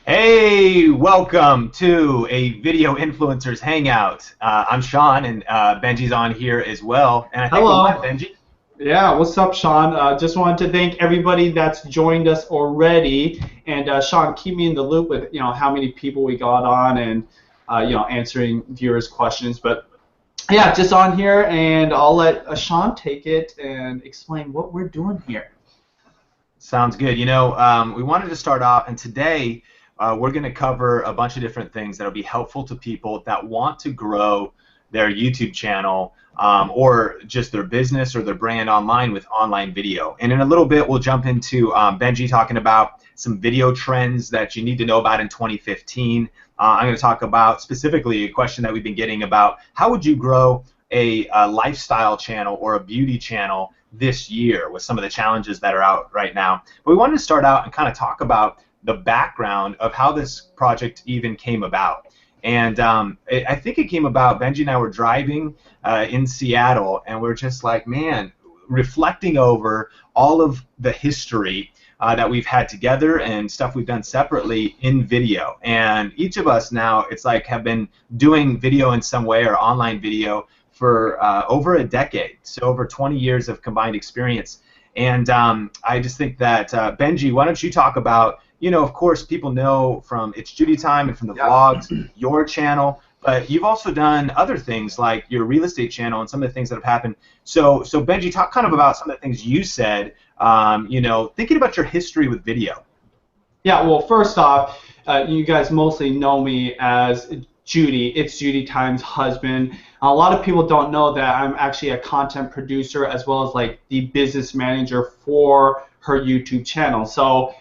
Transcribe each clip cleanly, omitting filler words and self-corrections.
Hey, welcome to a Video Influencers Hangout. I'm Sean, and Benji's on here as well. And I think we're live, Hello. Benji. Yeah, what's up, Sean? Just wanted to thank everybody that's joined us already. And Sean, keep me in the loop with how many people we got on and answering viewers' questions. But yeah, just on here, and I'll let Sean take it and explain what we're doing here. Sounds good. We wanted to start off, and today we're going to cover a bunch of different things that'll be helpful to people that want to grow their YouTube channel or just their business or their brand online with online video. And in a little bit, we'll jump into Benji talking about some video trends that you need to know about in 2015. I'm going to talk about specifically a question that we've been getting about how would you grow a lifestyle channel or a beauty channel this year with some of the challenges that are out right now. But we wanted to start out and kind of talk about the background of how this project even came about. And I think it came about, Benji and I were driving in Seattle, and we're just like, man, reflecting over all of the history that we've had together and stuff we've done separately in video. And each of us now, it's like, have been doing video in some way or online video for over a decade, so over 20 years of combined experience. And I just think that, Benji, why don't you talk about, of course, people know from It's Judy Time and from the vlogs, your channel, but you've also done other things like your real estate channel and some of the things that have happened. So Benji, talk kind of about some of the things you said, thinking about your history with video. Yeah, well, first off, you guys mostly know me as Judy. It's Judy Time's husband. A lot of people don't know that I'm actually a content producer as well as like the business manager for her YouTube channel. So,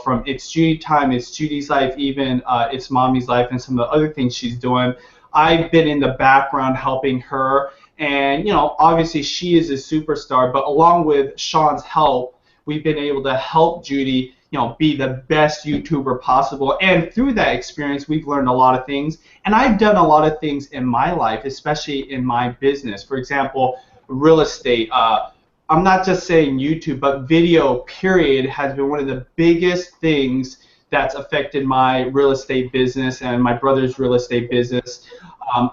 from It's Judy Time, It's Judy's Life, even It's Mommy's Life, and some of the other things she's doing, I've been in the background helping her. And, obviously she is a superstar, but along with Sean's help, we've been able to help Judy be the best YouTuber possible. And through that experience, we've learned a lot of things. And I've done a lot of things in my life, especially in my business. For example, real estate. I'm not just saying YouTube, but video, period, has been one of the biggest things that's affected my real estate business and my brother's real estate business.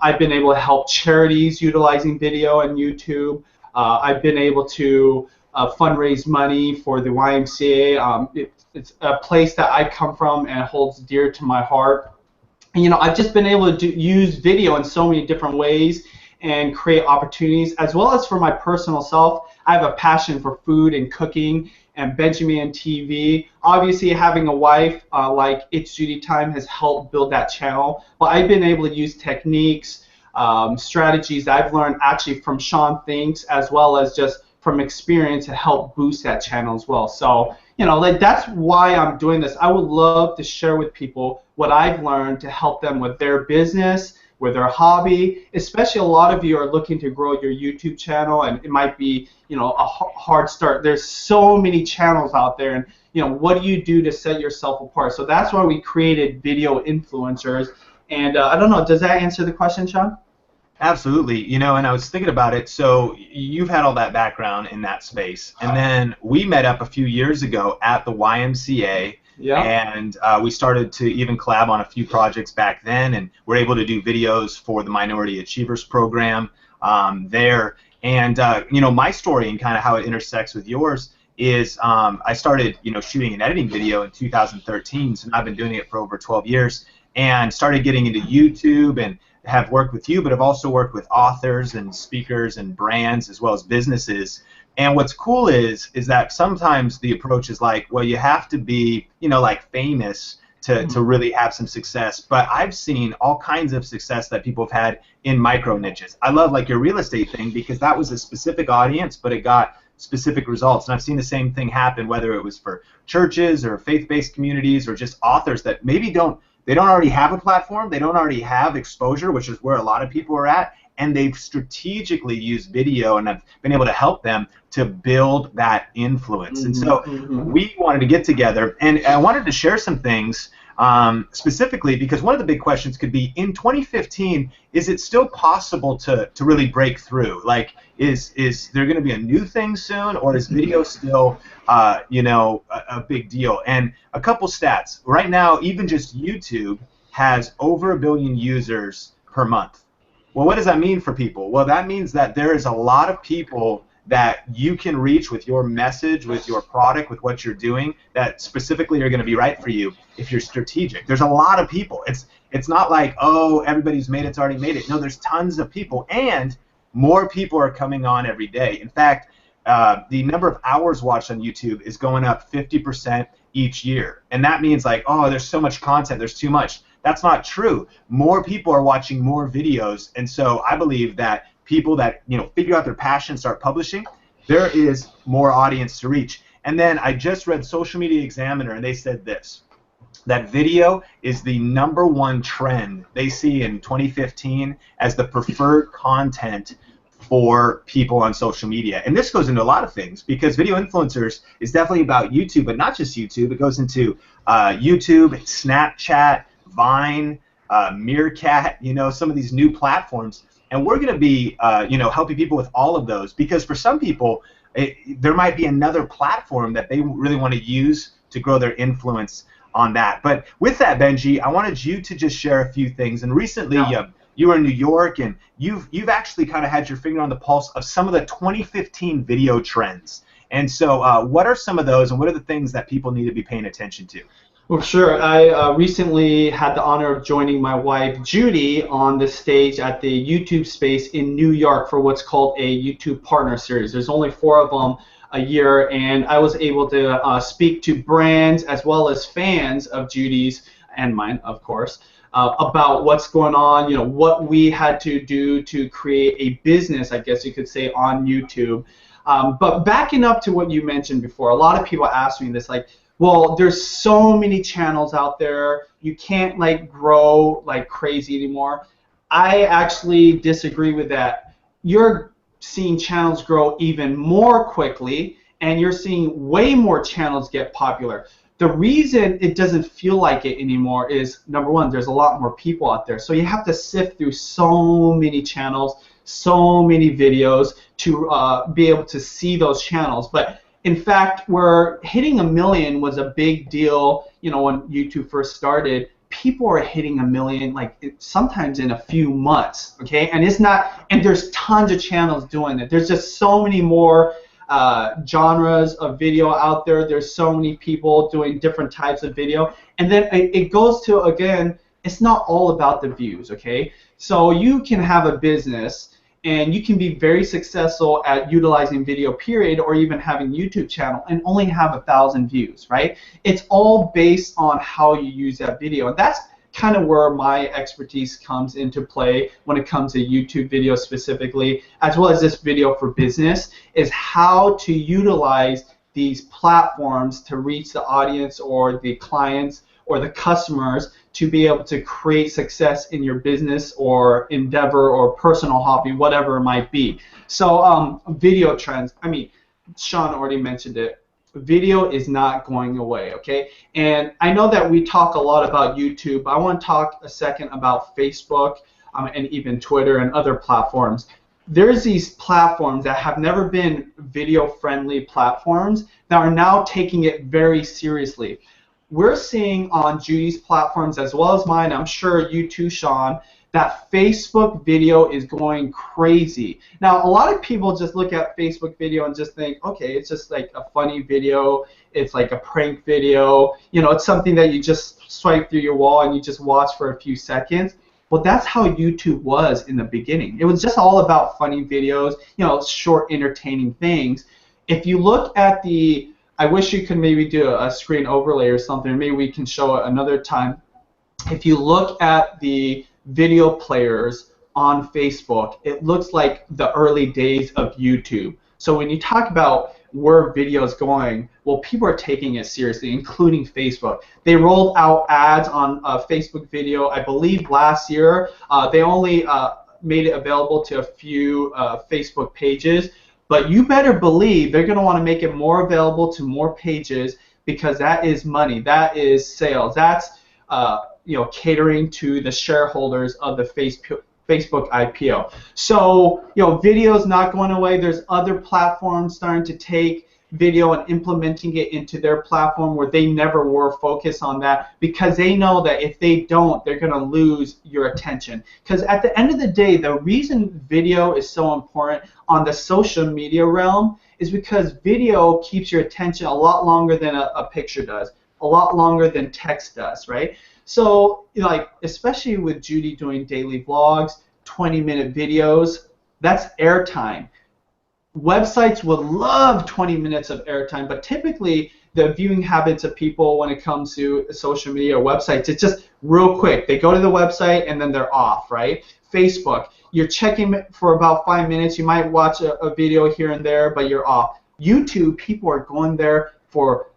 I've been able to help charities utilizing video and YouTube. I've been able to fundraise money for the YMCA. It's a place that I come from and holds dear to my heart. And, I've just been able to use video in so many different ways and create opportunities, as well as for my personal self. I have a passion for food and cooking and Benjamin and TV. Obviously, having a wife like It's Judy Time has helped build that channel. But I've been able to use techniques, strategies that I've learned actually from Sean Thinks, as well as just from experience to help boost that channel as well. So, that's why I'm doing this. I would love to share with people what I've learned to help them with their business, with their hobby. Especially a lot of you are looking to grow your YouTube channel, and it might be, a hard start. There's so many channels out there, and what do you do to set yourself apart? So that's why we created Video Influencers. And I don't know, does that answer the question, Sean? Absolutely, and I was thinking about it. So you've had all that background in that space, and then we met up a few years ago at the YMCA, and we started to even collab on a few projects back then, and we're able to do videos for the Minority Achievers program there. And my story and kind of how it intersects with yours is I started shooting and editing video in 2013, so I've been doing it for over 12 years, and started getting into YouTube and have worked with you, but have also worked with authors and speakers and brands as well as businesses. And what's cool is that sometimes the approach is like, well, you have to be, like famous to really have some success. But I've seen all kinds of success that people have had in micro niches. I love like your real estate thing because that was a specific audience, but it got specific results. And I've seen the same thing happen, whether it was for churches or faith-based communities or just authors that maybe don't already have a platform, they don't already have exposure, which is where a lot of people are at, and they've strategically used video, and I've been able to help them to build that influence. And so we wanted to get together, and I wanted to share some things specifically because one of the big questions could be, in 2015, is it still possible to really break through? Like, is there going to be a new thing soon, or is video still, a big deal? And a couple stats. Right now, even just YouTube has over 1 billion users per month. Well, what does that mean for people? Well, that means that there is a lot of people that you can reach with your message, with your product, with what you're doing, that specifically are going to be right for you if you're strategic. There's a lot of people. It's not like, oh, everybody's made it's already made it. No, there's tons of people, and more people are coming on every day. In fact, the number of hours watched on YouTube is going up 50% each year. And that means like, oh, there's so much content, there's too much. That's not true. More people are watching more videos, and so I believe that people that figure out their passion, start publishing, there is more audience to reach. And then I just read Social Media Examiner, and they said this, that video is the #1 trend they see in 2015 as the preferred content for people on social media. And this goes into a lot of things, because video influencers is definitely about YouTube, but not just YouTube. It goes into YouTube, Snapchat, Vine, Meerkat, some of these new platforms. And we're going to be, helping people with all of those, because for some people, there might be another platform that they really want to use to grow their influence on that. But with that, Benji, I wanted you to just share a few things. And recently, you were in New York, and you've actually kind of had your finger on the pulse of some of the 2015 video trends. And so, what are some of those, and what are the things that people need to be paying attention to? Well, sure. I recently had the honor of joining my wife, Judy, on the stage at the YouTube space in New York for what's called a YouTube Partner Series. There's only 4 of them a year, and I was able to speak to brands as well as fans of Judy's and mine, of course, about what's going on, what we had to do to create a business, I guess you could say, on YouTube. But backing up to what you mentioned before, a lot of people ask me this, like, well, there's so many channels out there, you can't grow like crazy anymore. I actually disagree with that. You're seeing channels grow even more quickly, and you're seeing way more channels get popular. The reason it doesn't feel like it anymore is, #1, there's a lot more people out there. So you have to sift through so many channels, so many videos to be able to see those channels. But in fact, where hitting 1 million was a big deal, when YouTube first started, people are hitting 1 million sometimes in a few months, okay? And there's tons of channels doing it. There's just so many more genres of video out there. There's so many people doing different types of video. And then it goes to, again, it's not all about the views, okay? So you can have a business, and you can be very successful at utilizing video, period, or even having a YouTube channel and only have 1,000 views, right? It's all based on how you use that video. And that's kind of where my expertise comes into play when it comes to YouTube video specifically, as well as this video for business, is how to utilize these platforms to reach the audience or the clients or the customers to be able to create success in your business or endeavor or personal hobby, whatever it might be. So video trends, Sean already mentioned it. Video is not going away, okay? And I know that we talk a lot about YouTube, but I want to talk a second about Facebook and even Twitter and other platforms. There's these platforms that have never been video-friendly platforms that are now taking it very seriously. We're seeing on Judy's platforms as well as mine, I'm sure you too, Sean, that Facebook video is going crazy. Now, a lot of people just look at Facebook video and just think, okay, it's just like a funny video, it's like a prank video, it's something that you just swipe through your wall and you just watch for a few seconds. Well, that's how YouTube was in the beginning. It was just all about funny videos, short, entertaining things. If you look at I wish you could maybe do a screen overlay or something. Maybe we can show it another time. If you look at the video players on Facebook, it looks like the early days of YouTube. So when you talk about where video is going, well, people are taking it seriously, including Facebook. They rolled out ads on Facebook video, I believe, last year. They only made it available to a few Facebook pages. But you better believe they're going to want to make it more available to more pages, because that is money, that is sales, that's catering to the shareholders of the Facebook IPO. So, video is not going away. There's other platforms starting to take video and implementing it into their platform where they never were focused on that, because they know that if they don't, they're going to lose your attention. Because at the end of the day, the reason video is so important on the social media realm is because video keeps your attention a lot longer than a picture does, a lot longer than text does, right? So, especially with Judy doing daily vlogs, 20-minute videos, that's airtime. Websites would love 20 minutes of airtime, but typically the viewing habits of people when it comes to social media or websites, it's just real quick. They go to the website and then they're off, right? Facebook, you're checking for about 5 minutes. You might watch a video here and there, but you're off. YouTube, people are going there for,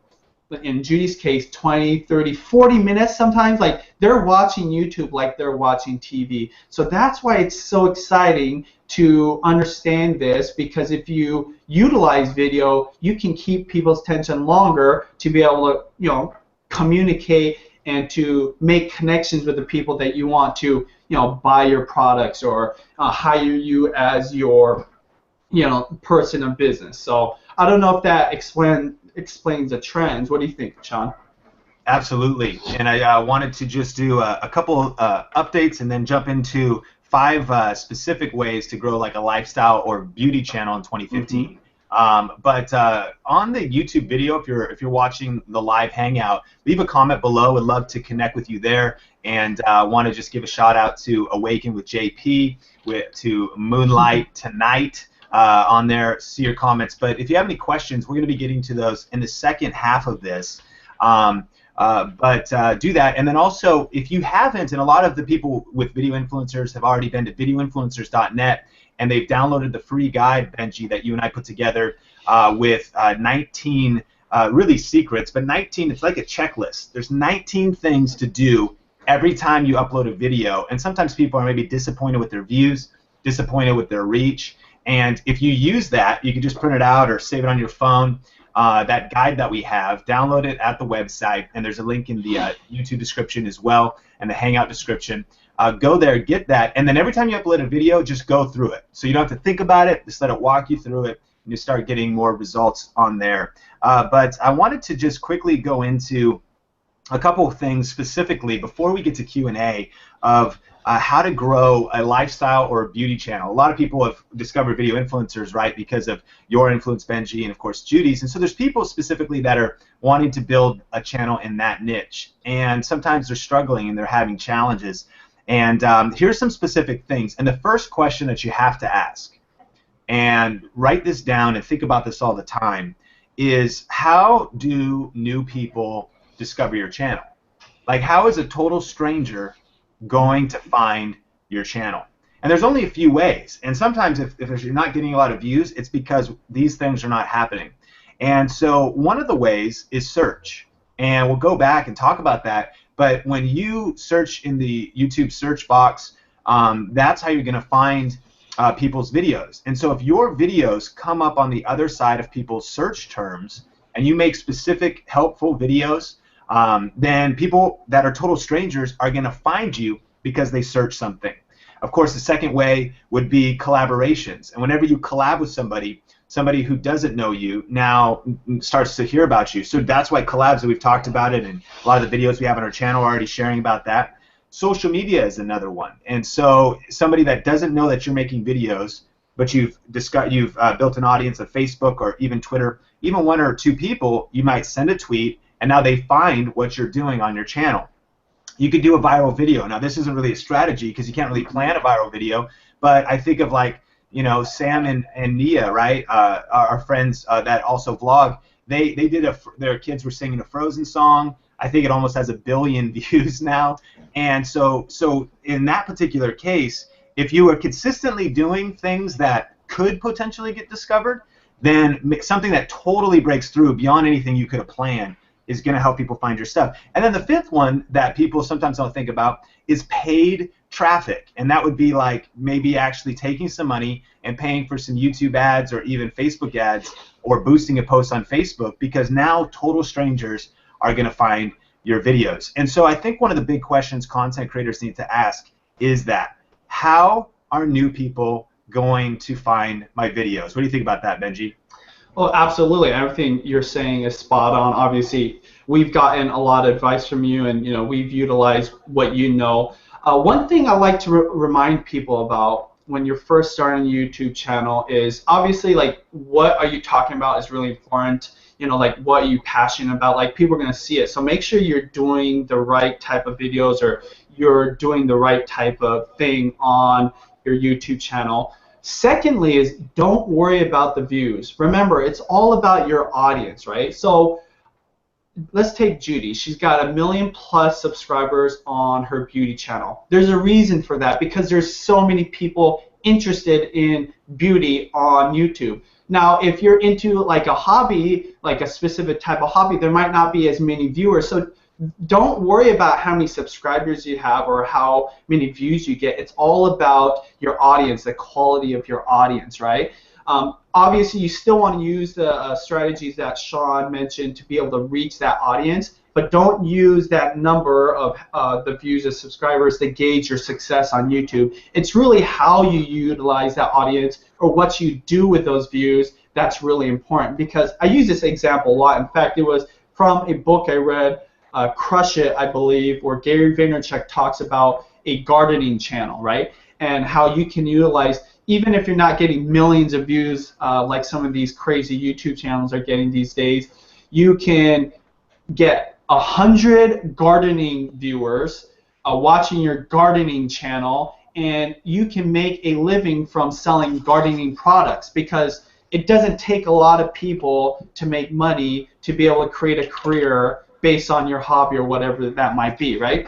in Judy's case, 20, 30, 40 minutes sometimes. Like, they're watching YouTube like they're watching TV. So that's why it's so exciting to understand this, because if you utilize video, you can keep people's attention longer to be able to, communicate and to make connections with the people that you want to, buy your products or hire you as your, person of business. So I don't know if that explains the trends. What do you think, Sean? Absolutely. And I wanted to just do a couple updates and then jump into 5 specific ways to grow like a lifestyle or beauty channel in 2015. But on the YouTube video, if you're watching the live hangout, leave a comment below. Would love to connect with you there. And want to just give a shout out to Awaken with JP, to Moonlight Tonight on there. See your comments. But if you have any questions, we're going to be getting to those in the second half of this. Do that. And then also, if you haven't, and a lot of the people with video influencers have already been to videoinfluencers.net, and they've downloaded the free guide, Benji, that you and I put together with 19 really secrets, but 19, it's like a checklist. There's 19 things to do every time you upload a video, and sometimes people are maybe disappointed with their views, disappointed with their reach, and if you use that, you can just print it out or save it on your phone. That guide that we have, download it at the website, and there's a link in the YouTube description as well, and the Hangout description. Go there, get that, and then every time you upload a video, just go through it. So you don't have to think about it, just let it walk you through it, and you start getting more results on there. But I wanted to just quickly go into a couple of things specifically before we get to Q&A of how to grow a lifestyle or a beauty channel. A lot of people have discovered video influencers, right, because of your influence, Benji, and of course Judy's. And so there's people specifically that are wanting to build a channel in that niche, and sometimes they're struggling and they're having challenges. And here's some specific things. And the first question that you have to ask, and write this down and think about this all the time, is how do new people discover your channel? Like, how is a total stranger going to find your channel? And there's only a few ways. And sometimes if you're not getting a lot of views, it's because these things are not happening. And so one of the ways is search. And we'll go back and talk about that. But when you search in the YouTube search box, that's how you're going to find people's videos. And so if your videos come up on the other side of people's search terms and you make specific helpful videos, then people that are total strangers are going to find you because they search something. Of course, the second way would be collaborations. And whenever you collab with somebody who doesn't know you now starts to hear about you. So that's why collabs, that we've talked about it, and a lot of the videos we have on our channel are already sharing about that. Social media is another one. And so somebody that doesn't know that you're making videos, but you've built an audience of Facebook or even Twitter, even 1 or 2 people, you might send a tweet, and now they find what you're doing on your channel. You could do a viral video. Now, this isn't really a strategy because you can't really plan a viral video, but I think of, like, Sam and Nia, right? Our friends that also vlog. They did their kids were singing a Frozen song. I think it almost has 1 billion views now. And so in that particular case, if you are consistently doing things that could potentially get discovered, then something that totally breaks through beyond anything you could have planned is going to help people find your stuff. And then the fifth one that people sometimes don't think about is paid traffic. And that would be like maybe actually taking some money and paying for some YouTube ads or even Facebook ads or boosting a post on Facebook, because now total strangers are going to find your videos. And so I think one of the big questions content creators need to ask is that, how are new people going to find my videos? What do you think about that, Benji? Well, absolutely. Everything you're saying is spot on. Obviously, we've gotten a lot of advice from you, and we've utilized what you know. One thing I like to remind people about when you're first starting a YouTube channel is obviously like what are you talking about is really important. Like what are you passionate about? Like people are gonna see it. So make sure you're doing the right type of videos or you're doing the right type of thing on your YouTube channel. Secondly is don't worry about the views. Remember, it's all about your audience, right? So let's take Judy. She's got 1 million+ subscribers on her beauty channel. There's a reason for that because there's so many people interested in beauty on YouTube. Now, if you're into like a hobby, like a specific type of hobby, there might not be as many viewers. So don't worry about how many subscribers you have or how many views you get. It's all about your audience, the quality of your audience, right? Obviously, you still want to use the strategies that Sean mentioned to be able to reach that audience, but don't use that number of the views of subscribers to gauge your success on YouTube. It's really how you utilize that audience or what you do with those views that's really important. Because I use this example a lot. In fact, it was from a book I read, Crush It, I believe, where Gary Vaynerchuk talks about a gardening channel, right? And how you can utilize, even if you're not getting millions of views like some of these crazy YouTube channels are getting these days, you can get 100 gardening viewers watching your gardening channel, and you can make a living from selling gardening products because it doesn't take a lot of people to make money to be able to create a career based on your hobby or whatever that might be, right?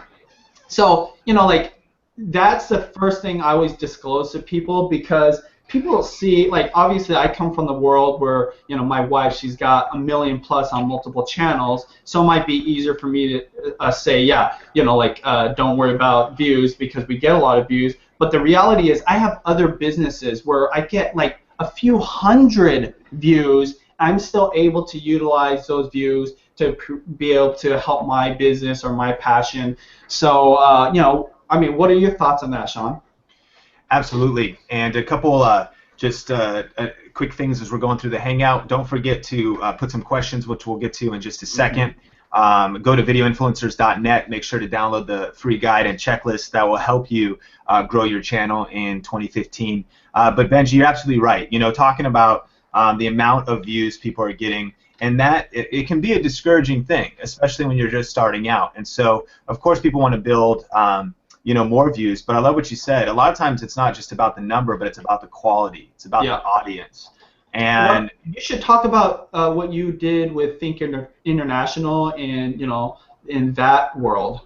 So, like, that's the first thing I always disclose to people because people see, like, obviously I come from the world where, my wife, she's got 1 million+ on multiple channels, so it might be easier for me to say, yeah, don't worry about views because we get a lot of views. But the reality is I have other businesses where I get like a few hundred views. I'm still able to utilize those views to be able to help my business or my passion. So, what are your thoughts on that, Sean? Absolutely. And a couple quick things as we're going through the Hangout. Don't forget to put some questions, which we'll get to in just a second. Go to videoinfluencers.net. Make sure to download the free guide and checklist that will help you grow your channel in 2015. But Benji, you're absolutely right. Talking about the amount of views people are getting, and that it can be a discouraging thing, especially when you're just starting out. And so, of course, people want to build more views, but I love what you said. A lot of times it's not just about the number, but it's about the quality. It's about the audience. And you should talk about what you did with Think International and in that world,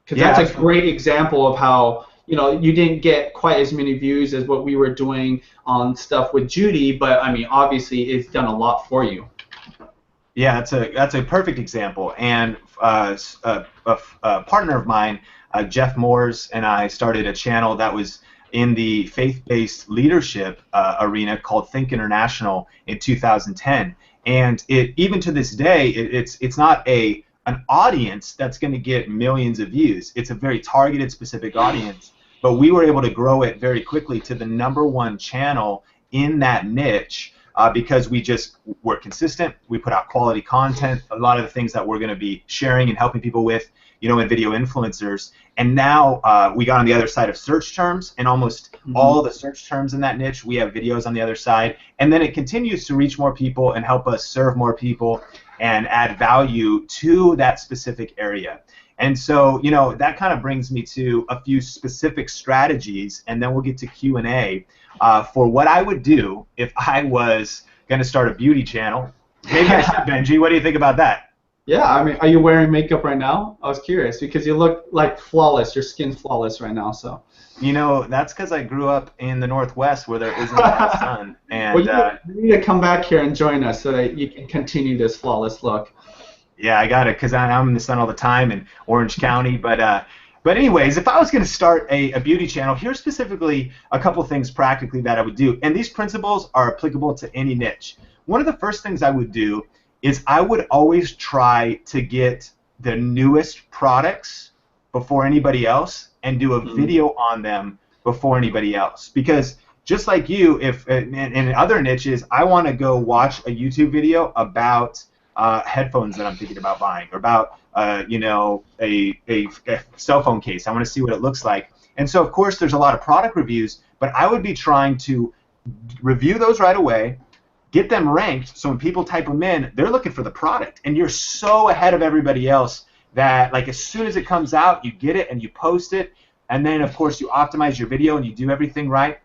because that's a great example of how you didn't get quite as many views as what we were doing on stuff with Judy, but I mean obviously it's done a lot for you. Yeah, that's a perfect example. And a partner of mine, Jeff Moores, and I started a channel that was in the faith-based leadership arena called Think International in 2010. And even to this day, it's not an audience that's going to get millions of views. It's a very targeted, specific audience. But we were able to grow it very quickly to the #1 channel in that niche because we just were consistent. We put out quality content, a lot of the things that we're going to be sharing and helping people with, in video influencers. And now we got on the other side of search terms, and almost all the search terms in that niche, we have videos on the other side. And then it continues to reach more people and help us serve more people and add value to that specific area. And so, that kind of brings me to a few specific strategies, and then we'll get to Q&A for what I would do if I was going to start a beauty channel. Maybe I should, Benji. What do you think about that? Yeah, I mean, are you wearing makeup right now? I was curious because you look like flawless. Your skin's flawless right now, so. That's because I grew up in the Northwest where there isn't a lot of sun. And well, you need to come back here and join us so that you can continue this flawless look. Yeah, I got it, because I'm in the sun all the time in Orange County. But anyways, if I was going to start a beauty channel, here's specifically a couple things practically that I would do. And these principles are applicable to any niche. One of the first things I would do is I would always try to get the newest products before anybody else and do a video on them before anybody else. Because just like you, if in other niches, I want to go watch a YouTube video about headphones that I'm thinking about buying, or about you know, a cell phone case. I want to see what it looks like. And so, of course, there's a lot of product reviews, but I would be trying to review those right away, get them ranked, so when people type them in, they're looking for the product. And you're so ahead of everybody else that, like, as soon as it comes out, you get it and you post it, and then, of course, you optimize your video and you do everything right.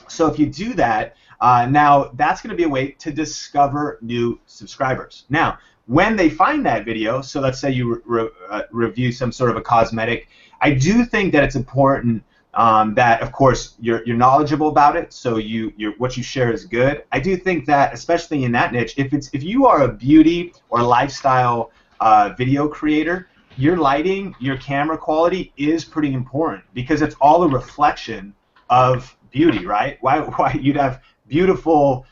So if you do that, now that's going to be a way to discover new subscribers. Now, when they find that video, so let's say you review some sort of a cosmetic, I do think that it's important that, of course, you're knowledgeable about it, so what you share is good. I do think that, especially in that niche, if you are a beauty or lifestyle video creator, your lighting, your camera quality is pretty important, because it's all a reflection of beauty, right? Why you'd have beautiful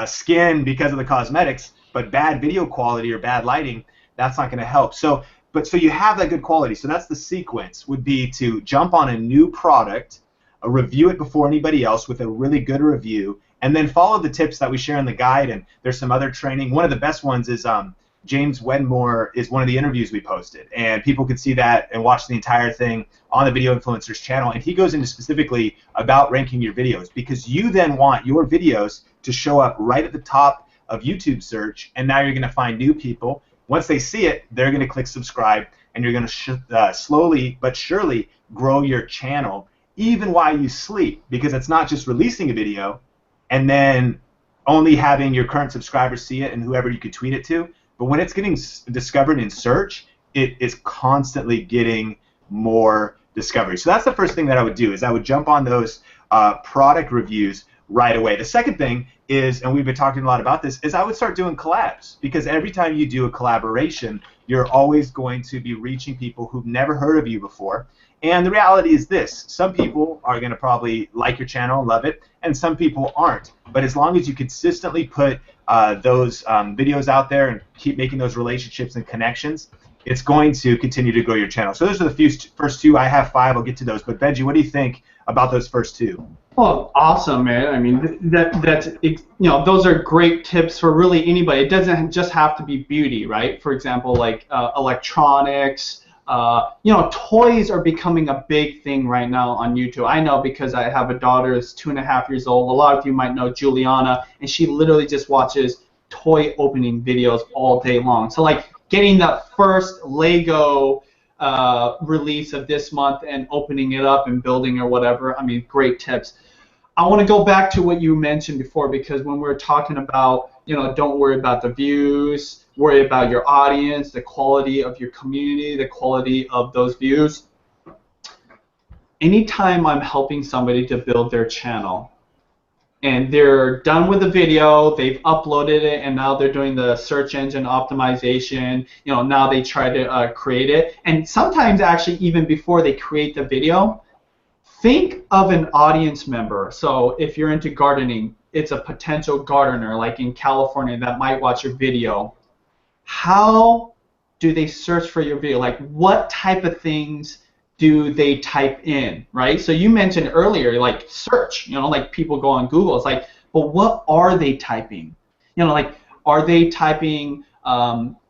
skin because of the cosmetics, but bad video quality or bad lighting, that's not going to help. So you have that good quality. So that's the sequence, would be to jump on a new product, review it before anybody else with a really good review, and then follow the tips that we share in the guide. And there's some other training. One of the best ones is James Wedmore is one of the interviews we posted, and people could see that and watch the entire thing on the Video Influencers channel, and he goes into specifically about ranking your videos, because you then want your videos to show up right at the top of YouTube search, and now you're going to find new people. Once they see it, they're going to click subscribe, and you're going to slowly but surely grow your channel, even while you sleep, because it's not just releasing a video and then only having your current subscribers see it and whoever you could tweet it to. But when it's getting discovered in search, it is constantly getting more discovery. So that's the first thing that I would do, is I would jump on those product reviews right away. The second thing is, and we've been talking a lot about this, is I would start doing collabs, because every time you do a collaboration, you're always going to be reaching people who've never heard of you before. And the reality is this: some people are going to probably like your channel, love it, and some people aren't. But as long as you consistently put those videos out there and keep making those relationships and connections, it's going to continue to grow your channel. So those are the first two. I have 5. I'll get to those. But Benji, what do you think about those first 2? Well, awesome, man. I mean, that's, you know, those are great tips for really anybody. It doesn't just have to be beauty, right? For example, like electronics. You know, toys are becoming a big thing right now on YouTube. I know, because I have a daughter who's 2.5 years old. A lot of you might know Juliana, and she literally just watches toy opening videos all day long. So, like, getting that first Lego release of this month and opening it up and building or whatever, I mean, great tips. I want to go back to what you mentioned before, because when we were talking about, you know, don't worry about the views, worry about your audience, the quality of your community, the quality of those views. Anytime I'm helping somebody to build their channel, and they're done with the video, they've uploaded it, and now they're doing the search engine optimization, you know, now they try to create it. And sometimes, actually, even before they create the video, think of an audience member. So if you're into gardening, it's a potential gardener, like in California, that might watch your video. How do they search for your video? Like, what type of things do they type in, right? So you mentioned earlier, like, search, you know, like people go on Google. It's like, but what are they typing? You know, like, are they typing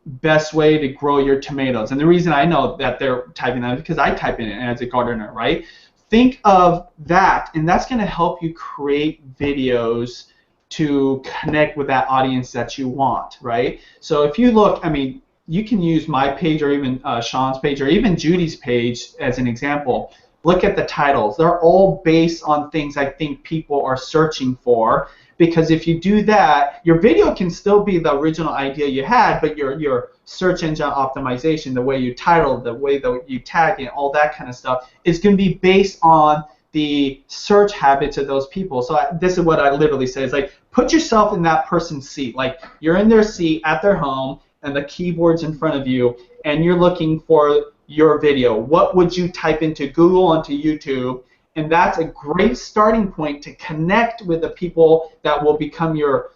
best way to grow your tomatoes? And the reason I know that they're typing that is because I type in it as a gardener, right? Think of that, and that's going to help you create videos to connect with that audience that you want, right? So if you look, I mean, you can use my page, or even Sean's page, or even Judy's page as an example. Look at the titles. They're all based on things I think people are searching for, because if you do that, your video can still be the original idea you had, but your search engine optimization, the way you title, the way that you tag it, all that kind of stuff, is going to be based on the search habits of those people. So this is what I literally say, is like, put yourself in that person's seat. Like, you're in their seat at their home, and the keyboard's in front of you, and you're looking for your video. What would you type into Google, onto YouTube? And that's a great starting point to connect with the people that will become your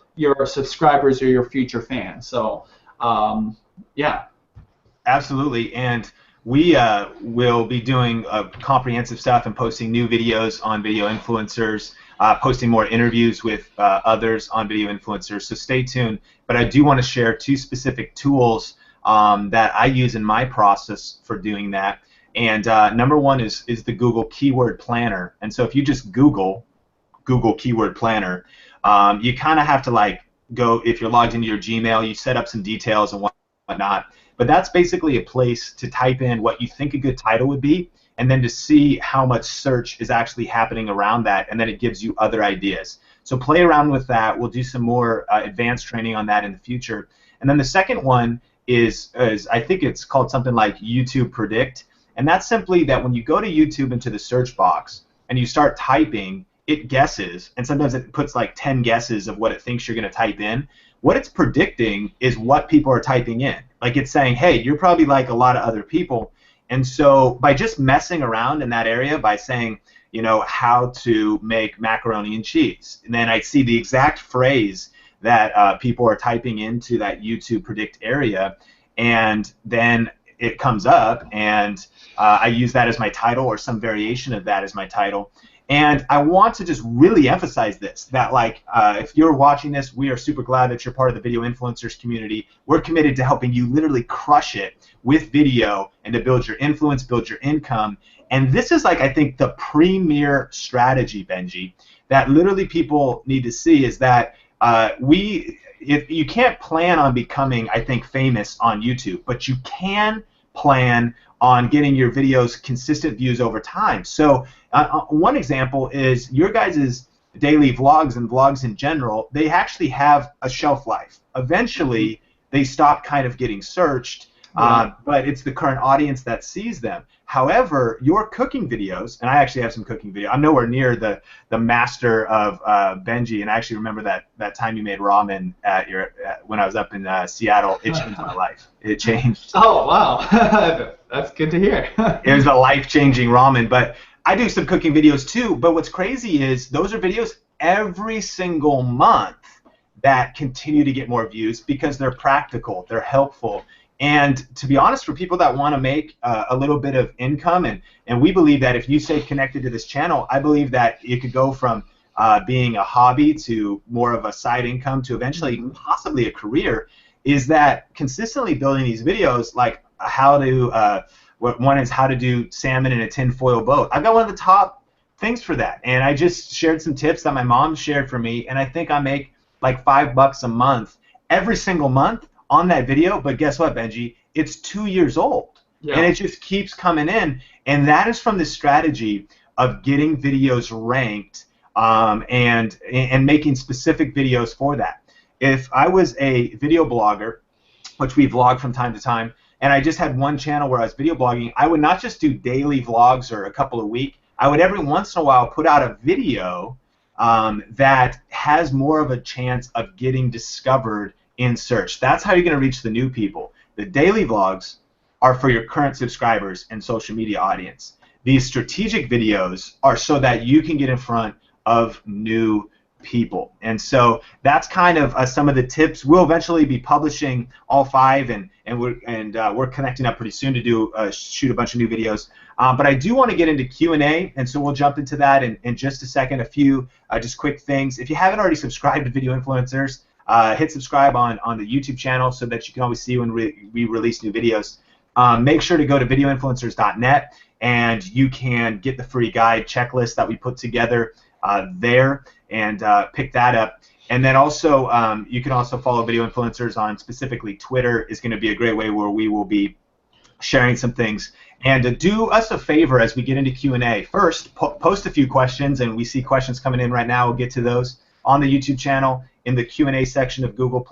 subscribers or your future fans. So, yeah. Absolutely, and we will be doing comprehensive stuff and posting new videos on video influencers, posting more interviews with others on video influencers. So stay tuned. But I do want to share two specific tools that I use in my process for doing that. And number one is the Google Keyword Planner. And so if you just Google Keyword Planner, you kind of have to like go, if you're logged into your Gmail, you set up some details and whatnot. But that's basically a place to type in what you think a good title would be, and then to see how much search is actually happening around that, and then it gives you other ideas. So play around with that. We'll do some more advanced training on that in the future. And then the second one is I think it's called something like YouTube Predict, and that's simply that when you go to YouTube into the search box and you start typing, it guesses, and sometimes it puts like 10 guesses of what it thinks you're going to type in. What it's predicting is what people are typing in. Like it's saying, hey, you're probably like a lot of other people. And so by just messing around in that area, by saying, you know, how to make macaroni and cheese, and then I see the exact phrase that people are typing into that YouTube Predict area, and then it comes up, and I use that as my title or some variation of that as my title. And I want to just really emphasize this, that like if you're watching this, we are super glad that you're part of the video influencers community. We're committed to helping you literally crush it with video and to build your influence, build your income. And this is like, I think, the premier strategy, Benji, that literally people need to see is that if you can't plan on becoming, I think, famous on YouTube, but you can plan on getting your videos consistent views over time. So one example is your guys' daily vlogs and vlogs in general, they actually have a shelf life. Eventually, they stop kind of getting searched, but it's the current audience that sees them. However, your cooking videos, and I actually have some cooking videos. I'm nowhere near the master of Benji, and I actually remember that time you made ramen when I was up in Seattle. It changed my life. It changed. Oh, wow. That's good to hear. It was a life-changing ramen, but I do some cooking videos too. But what's crazy is those are videos every single month that continue to get more views because they're practical, they're helpful. And to be honest, for people that want to make a little bit of income, and we believe that if you stay connected to this channel, I believe that it could go from being a hobby to more of a side income to eventually possibly a career, is that consistently building these videos, like how to, one is how to do salmon in a tinfoil boat. I've got one of the top things for that, and I just shared some tips that my mom shared for me, and I think I make like $5 a month every single month on that video. But guess what, Benji? It's 2 years old, and it just keeps coming in, and that is from the strategy of getting videos ranked and making specific videos for that. If I was a video blogger, which we vlog from time to time, and I just had one channel where I was video blogging, I would not just do daily vlogs or a couple a week. I would every once in a while put out a video that has more of a chance of getting discovered in search. That's how you're going to reach the new people. The daily vlogs are for your current subscribers and social media audience. These strategic videos are so that you can get in front of new people. And so that's kind of some of the tips. We'll eventually be publishing all 5, and we're connecting up pretty soon to do shoot a bunch of new videos. But I do want to get into Q&A, and so we'll jump into that in just a second. A few just quick things. If you haven't already subscribed to Video Influencers, hit subscribe on the YouTube channel so that you can always see when we release new videos. Make sure to go to videoinfluencers.net, and you can get the free guide checklist that we put together there, and pick that up. And then also, you can also follow Video Influencers on specifically Twitter. Is going to be a great way where we will be sharing some things. And do us a favor as we get into Q&A. First, post a few questions, and we see questions coming in right now. We'll get to those on the YouTube channel in the Q&A section of Google+.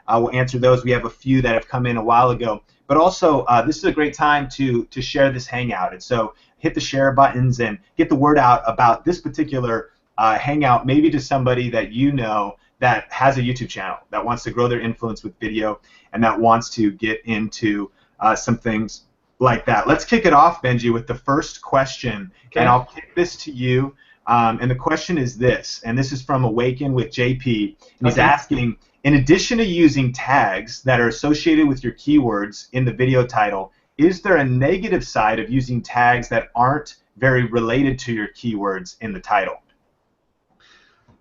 We'll answer those. We have a few that have come in a while ago. But also, this is a great time to share this Hangout. And so hit the share buttons and get the word out about this particular Hangout, maybe to somebody that you know that has a YouTube channel, that wants to grow their influence with video, and that wants to get into some things like that. Let's kick it off, Benji, with the first question. Okay. And I'll kick this to you. And the question is this, and this is from Awaken with JP. And he's asking, In addition to using tags that are associated with your keywords in the video title, is there a negative side of using tags that aren't very related to your keywords in the title?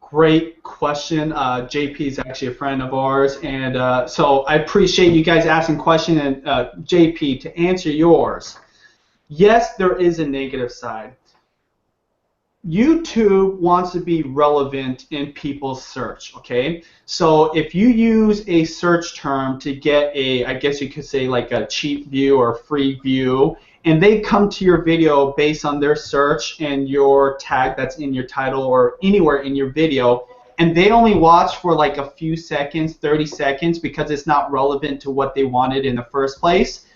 Great question. JP is actually a friend of ours, and so I appreciate you guys asking questions. And JP, to answer yours, yes, there is a negative side. YouTube wants to be relevant in people's search, okay? So if you use a search term to get a, I guess you could say like a cheap view or free view, and they come to your video based on their search and your tag that's in your title or anywhere in your video, and they only watch for like a few seconds, 30 seconds, because it's not relevant to what they wanted in the first place,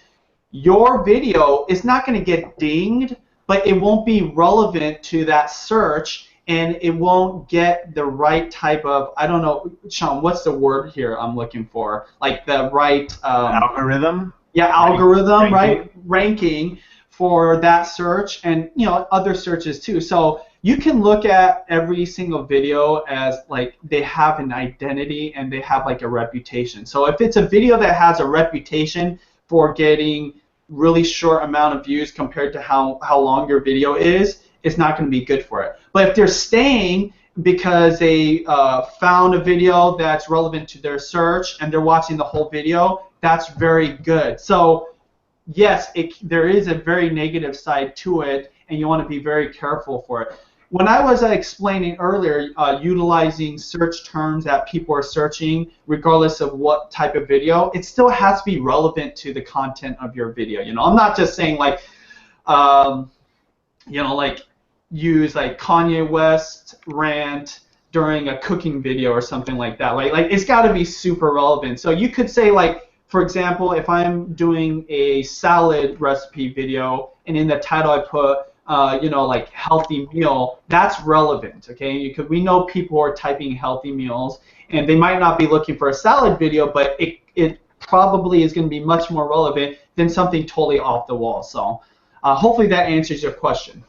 your video is not going to get dinged, but it won't be relevant to that search, and it won't get the right type of, I don't know, Sean, what's the word here I'm looking for? Like the right algorithm? Yeah, algorithm, right? Ranking for that search, and other searches too. So you can look at every single video as like they have an identity and they have like a reputation. So if it's a video that has a reputation for getting really short amount of views compared to how long your video is, it's not going to be good for it. But if they're staying because they found a video that's relevant to their search and they're watching the whole video, that's very good. So yes, there is a very negative side to it, and you want to be very careful for it. When I was explaining earlier, utilizing search terms that people are searching, regardless of what type of video, it still has to be relevant to the content of your video. I'm not just saying like, like use like Kanye West rant during a cooking video or something like that. Like it's got to be super relevant. So you could say like, for example, if I'm doing a salad recipe video and in the title I put like healthy meal, that's relevant, okay? We know people are typing healthy meals, and they might not be looking for a salad video, but it probably is going to be much more relevant than something totally off the wall. So hopefully that answers your question.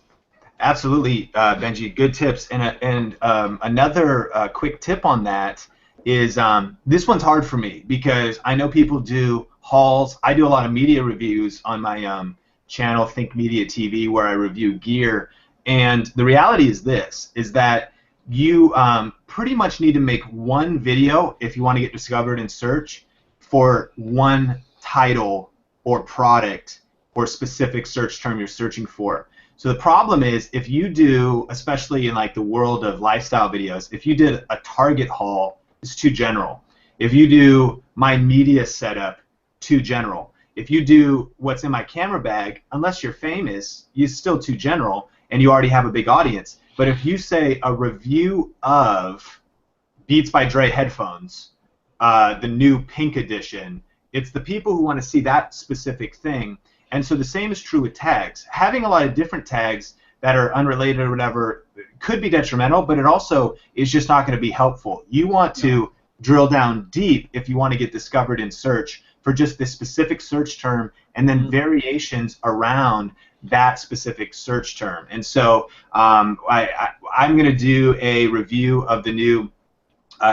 Absolutely, Benji. Good tips. And another quick tip on that is this one's hard for me because I know people do hauls. I do a lot of media reviews on my channel, Think Media TV, where I review gear. And the reality is this, is that you pretty much need to make one video if you want to get discovered in search for one title or product or specific search term you're searching for. So the problem is if you do, especially in like the world of lifestyle videos, if you did a Target haul, it's too general. If you do my media setup, too general. If you do what's in my camera bag, unless you're famous, it's still too general and you already have a big audience. But if you say a review of Beats by Dre headphones, the new pink edition, it's the people who want to see that specific thing. And so the same is true with tags. Having a lot of different tags that are unrelated or whatever could be detrimental, but it also is just not going to be helpful. You want to drill down deep if you want to get discovered in search for just this specific search term and then variations around that specific search term. And so I'm going to do a review of the new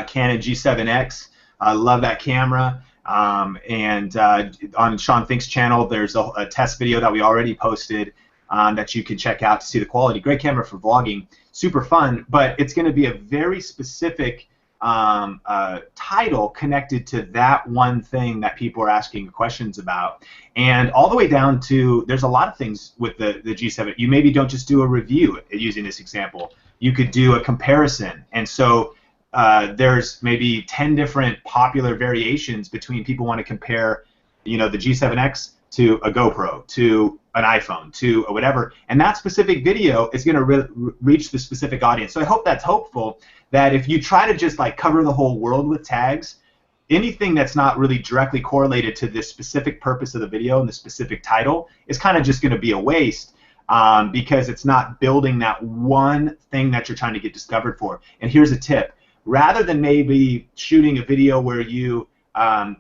Canon G7X. I love that camera. And on Sean Think's channel, there's a test video that we already posted that you can check out to see the quality. Great camera for vlogging, super fun, but it's going to be a very specific title connected to that one thing that people are asking questions about. And all the way down to, there's a lot of things with the G7. You maybe don't just do a review using this example. You could do a comparison. And so there's maybe 10 different popular variations between people want to compare, the G7X to a GoPro, to an iPhone, to a whatever, and that specific video is going to reach the specific audience. So I hope that's hopeful that if you try to just like cover the whole world with tags, anything that's not really directly correlated to this specific purpose of the video and the specific title is kind of just going to be a waste. Because it's not building that one thing that you're trying to get discovered for. And here's a tip. Rather than maybe shooting a video where you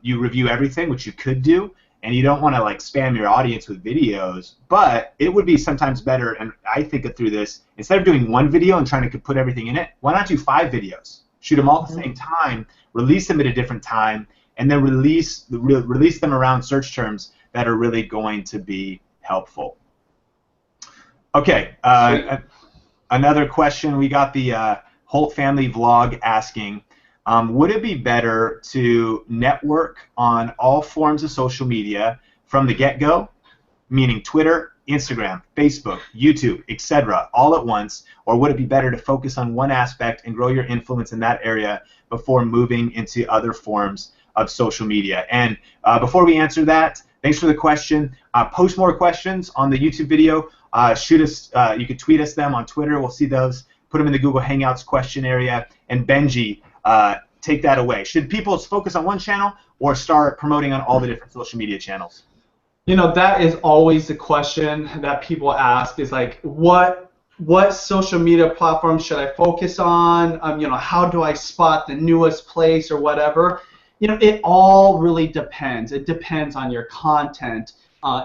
review everything, which you could do, and you don't want to like spam your audience with videos, but it would be sometimes better, and I think it through this, instead of doing one video and trying to put everything in it, why not do 5 videos? shoot them all at the same time, release them at a different time, and then release them around search terms that are really going to be helpful. Okay, another question. We got the Holt Family Vlog asking, would it be better to network on all forms of social media from the get-go, meaning Twitter, Instagram, Facebook, YouTube, etc., all at once, or would it be better to focus on one aspect and grow your influence in that area before moving into other forms of social media? And before we answer that, thanks for the question. Post more questions on the YouTube video. Shoot us. You can tweet us them on Twitter. We'll see those. Put them in the Google Hangouts question area. And Benji, take that away. Should people focus on one channel or start promoting on all the different social media channels? You know, that is always the question that people ask, is like, what social media platform should I focus on? You know, how do I spot the newest place or whatever? You know, it all really depends. It depends on your content.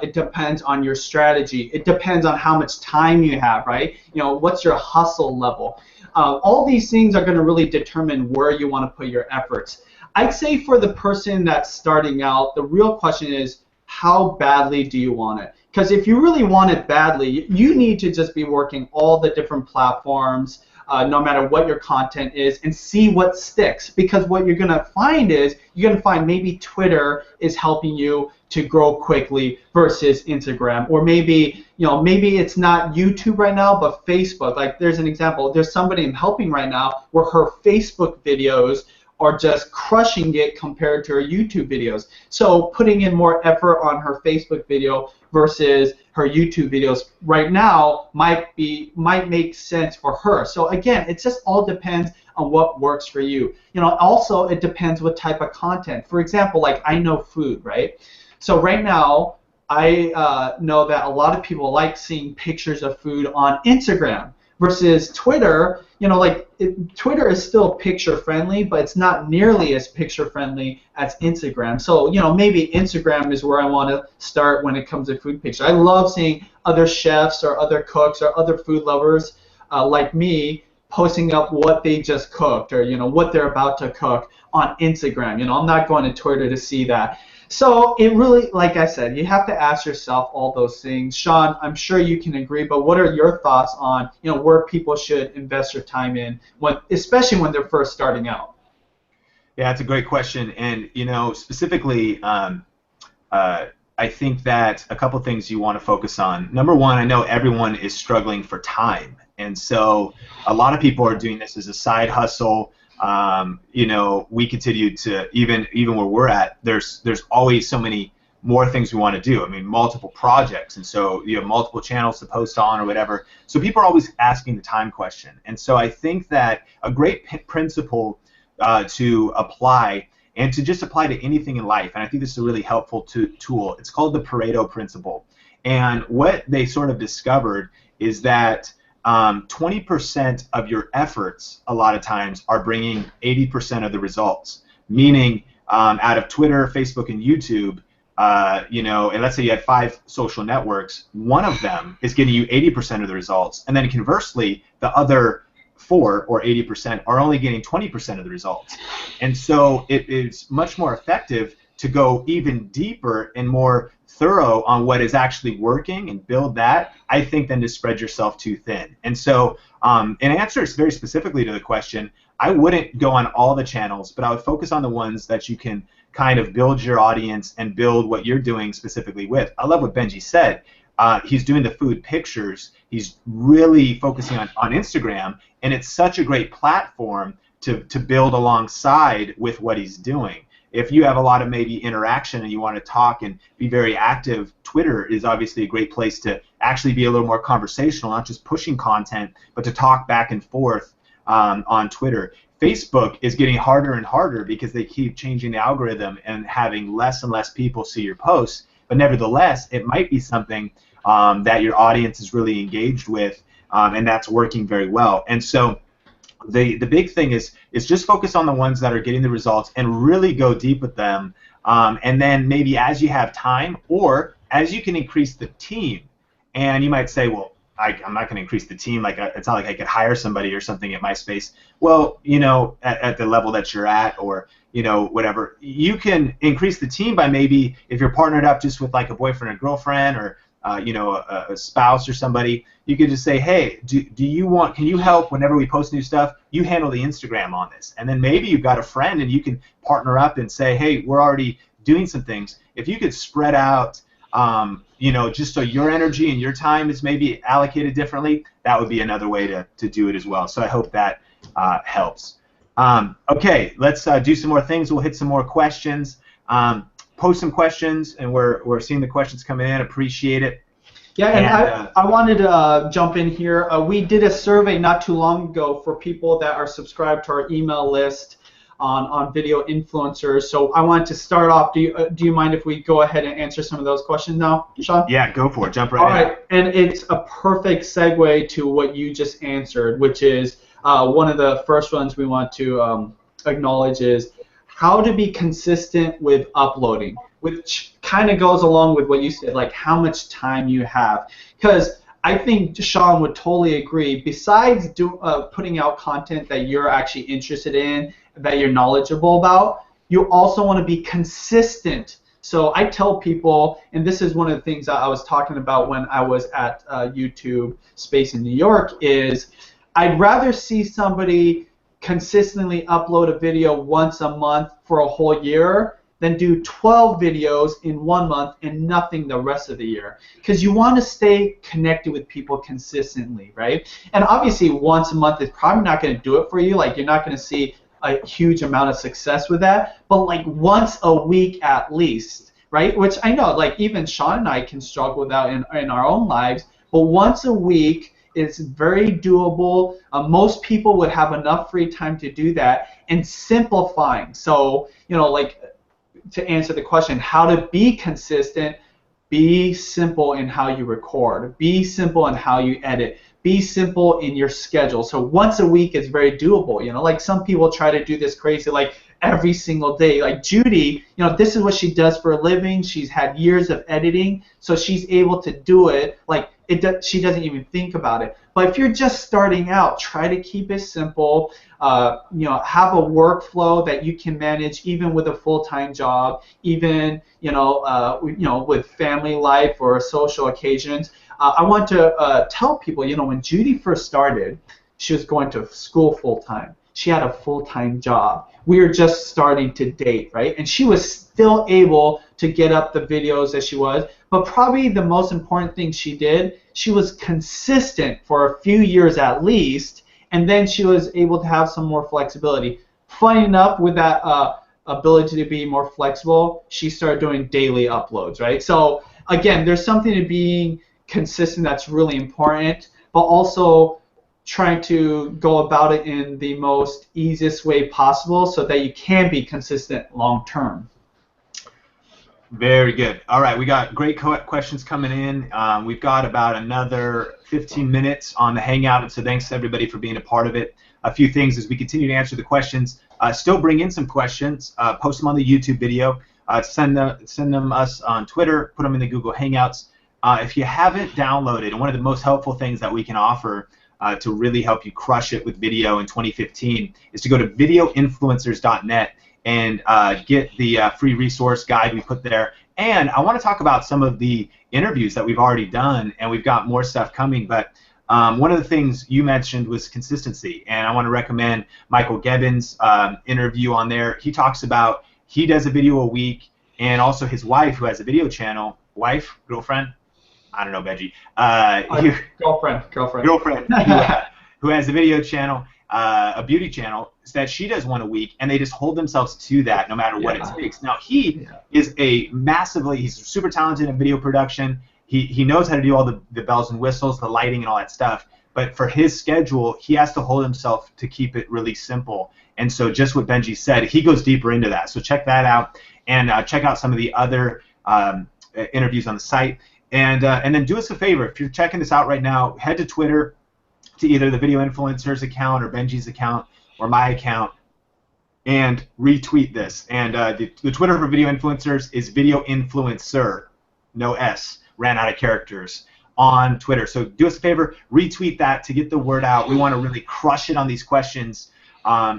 It depends on your strategy. It depends on how much time you have, right? You know, what's your hustle level? All these things are going to really determine where you want to put your efforts. I'd say for the person that's starting out, the real question is, how badly do you want it? Because if you really want it badly, you need to just be working all the different platforms, no matter what your content is, and see what sticks. Because what you're going to find is, you're going to find maybe Twitter is helping you to grow quickly versus Instagram. Or maybe, you know, maybe it's not YouTube right now, but Facebook. Like, there's an example. There's somebody I'm helping right now where her Facebook videos are just crushing it compared to her YouTube videos. So putting in more effort on her Facebook video versus her YouTube videos right now might make sense for her. So again, it just all depends on what works for you. You know, also it depends what type of content. For example, like, I know food, right? So right now, I know that a lot of people like seeing pictures of food on Instagram versus Twitter. You know, like, Twitter is still picture friendly, but it's not nearly as picture friendly as Instagram. So, you know, maybe Instagram is where I want to start when it comes to food pictures. I love seeing other chefs or other cooks or other food lovers like me posting up what they just cooked, or, you know, what they're about to cook on Instagram. You know, I'm not going to Twitter to see that. So it really, like I said, you have to ask yourself all those things. Sean, I'm sure you can agree, but what are your thoughts on, you know, where people should invest their time in, especially when they're first starting out? Yeah, that's a great question. And, you know, specifically, I think that a couple things you want to focus on. Number one, I know everyone is struggling for time. And so a lot of people are doing this as a side hustle. You know, we continue to, even where we're at, there's always so many more things we want to do. I mean, multiple projects, and so you have multiple channels to post on or whatever. So people are always asking the time question. And so I think that a great principle to apply, and to just apply to anything in life, and I think this is a really helpful tool, it's called the Pareto principle. And what they sort of discovered is that 20% of your efforts a lot of times are bringing 80% of the results. Meaning, out of Twitter, Facebook, and YouTube, you know, and let's say you had 5 social networks, one of them is getting you 80% of the results, and then conversely, the other 4 or 80% are only getting 20% of the results. And so it is much more effective to go even deeper and more thorough on what is actually working and build that, I think, than to spread yourself too thin. And so, in answer very specifically to the question, I wouldn't go on all the channels, but I would focus on the ones that you can kind of build your audience and build what you're doing specifically with. I love what Benji said. He's doing the food pictures. He's really focusing on Instagram, and it's such a great platform to build alongside with what he's doing. If you have a lot of maybe interaction and you want to talk and be very active, Twitter is obviously a great place to actually be a little more conversational, not just pushing content, but to talk back and forth on Twitter. Facebook is getting harder and harder because they keep changing the algorithm and having less and less people see your posts. But nevertheless, it might be something that your audience is really engaged with, and that's working very well. And so the big thing is just focus on the ones that are getting the results and really go deep with them. And then maybe as you have time, or as you can increase the team, and you might say, well, I'm not going to increase the team. Like, it's not like I could hire somebody or something at MySpace. Well, you know, at the level that you're at, or, you know, whatever, you can increase the team by maybe, if you're partnered up just with like a boyfriend or girlfriend, or you know, a spouse or somebody, you could just say, hey, can you help whenever we post new stuff? You handle the Instagram on this. And then maybe you've got a friend and you can partner up and say, hey, we're already doing some things. If you could spread out, you know, just so your energy and your time is maybe allocated differently, that would be another way to do it as well. So I hope that helps. Okay, let's do some more things. We'll hit some more questions. Post some questions, and we're seeing the questions coming in. Appreciate it. Yeah, and I wanted to jump in here. We did a survey not too long ago for people that are subscribed to our email list on video influencers. So I wanted to start off. Do you mind if we go ahead and answer some of those questions now, Sean? Yeah, go for it. Jump right in. All right, and it's a perfect segue to what you just answered, which is one of the first ones we want to acknowledge is how to be consistent with uploading, which kind of goes along with what you said, like how much time you have. Because I think Sean would totally agree, besides putting out content that you're actually interested in, that you're knowledgeable about, you also want to be consistent. So I tell people, and this is one of the things that I was talking about when I was at YouTube Space in New York, is I'd rather see somebody consistently upload a video once a month for a whole year than do 12 videos in 1 month and nothing the rest of the year. Because you want to stay connected with people consistently, right? And obviously once a month is probably not going to do it for you. Like, you're not going to see a huge amount of success with that. But like once a week at least, right? Which I know, like, even Sean and I can struggle with that in our own lives. But once a week, it's very doable. Most people would have enough free time to do that, and simplifying. So, you know, like, to answer the question, how to be consistent, be simple in how you record, be simple in how you edit, be simple in your schedule. So once a week is very doable. You know, like, some people try to do this crazy, like, every single day. Like Judy, you know, this is what she does for a living. She's had years of editing, so she's able to do it. Like, she doesn't even think about it. But if you're just starting out, try to keep it simple. You know, have a workflow that you can manage even with a full-time job, even with family life or social occasions. I want to tell people, you know, when Judy first started, she was going to school full-time. She had a full-time job. We were just starting to date, right? And she was still able to get up the videos as she was. But probably the most important thing she did, she was consistent for a few years at least, and then she was able to have some more flexibility. Funny enough, with that ability to be more flexible, she started doing daily uploads, right? So again, there's something to being consistent that's really important, but also trying to go about it in the most easiest way possible so that you can be consistent long term. Very good. All right, we got great questions coming in. We've got about another 15 minutes on the Hangout, and so thanks to everybody for being a part of it. A few things as we continue to answer the questions. Still bring in some questions. Post them on the YouTube video. Send them us on Twitter. Put them in the Google Hangouts. If you haven't downloaded, and one of the most helpful things that we can offer to really help you crush it with video in 2015 is to go to videoinfluencers.net and get the free resource guide we put there. And I want to talk about some of the interviews that we've already done, and we've got more stuff coming. But one of the things you mentioned was consistency, and I want to recommend Michael Gebbins' interview on there. He talks about he does a video a week, and also his wife, who has a video channel, girlfriend, I don't know, Benji. Girlfriend who has a video channel, a beauty channel, that she does one a week, and they just hold themselves to that no matter what it takes. Now, he is he's super talented in video production. He knows how to do all the bells and whistles, the lighting, and all that stuff. But for his schedule, he has to hold himself to keep it really simple. And so just what Benji said, he goes deeper into that. So check that out, and check out some of the other interviews on the site. And then do us a favor. If you're checking this out right now, head to Twitter, to either the Video Influencers account or Benji's account or my account, and retweet this. And the Twitter for Video Influencers is Video Influencer, no S, ran out of characters. on Twitter. So do us a favor, retweet that to get the word out. We want to really crush it on these questions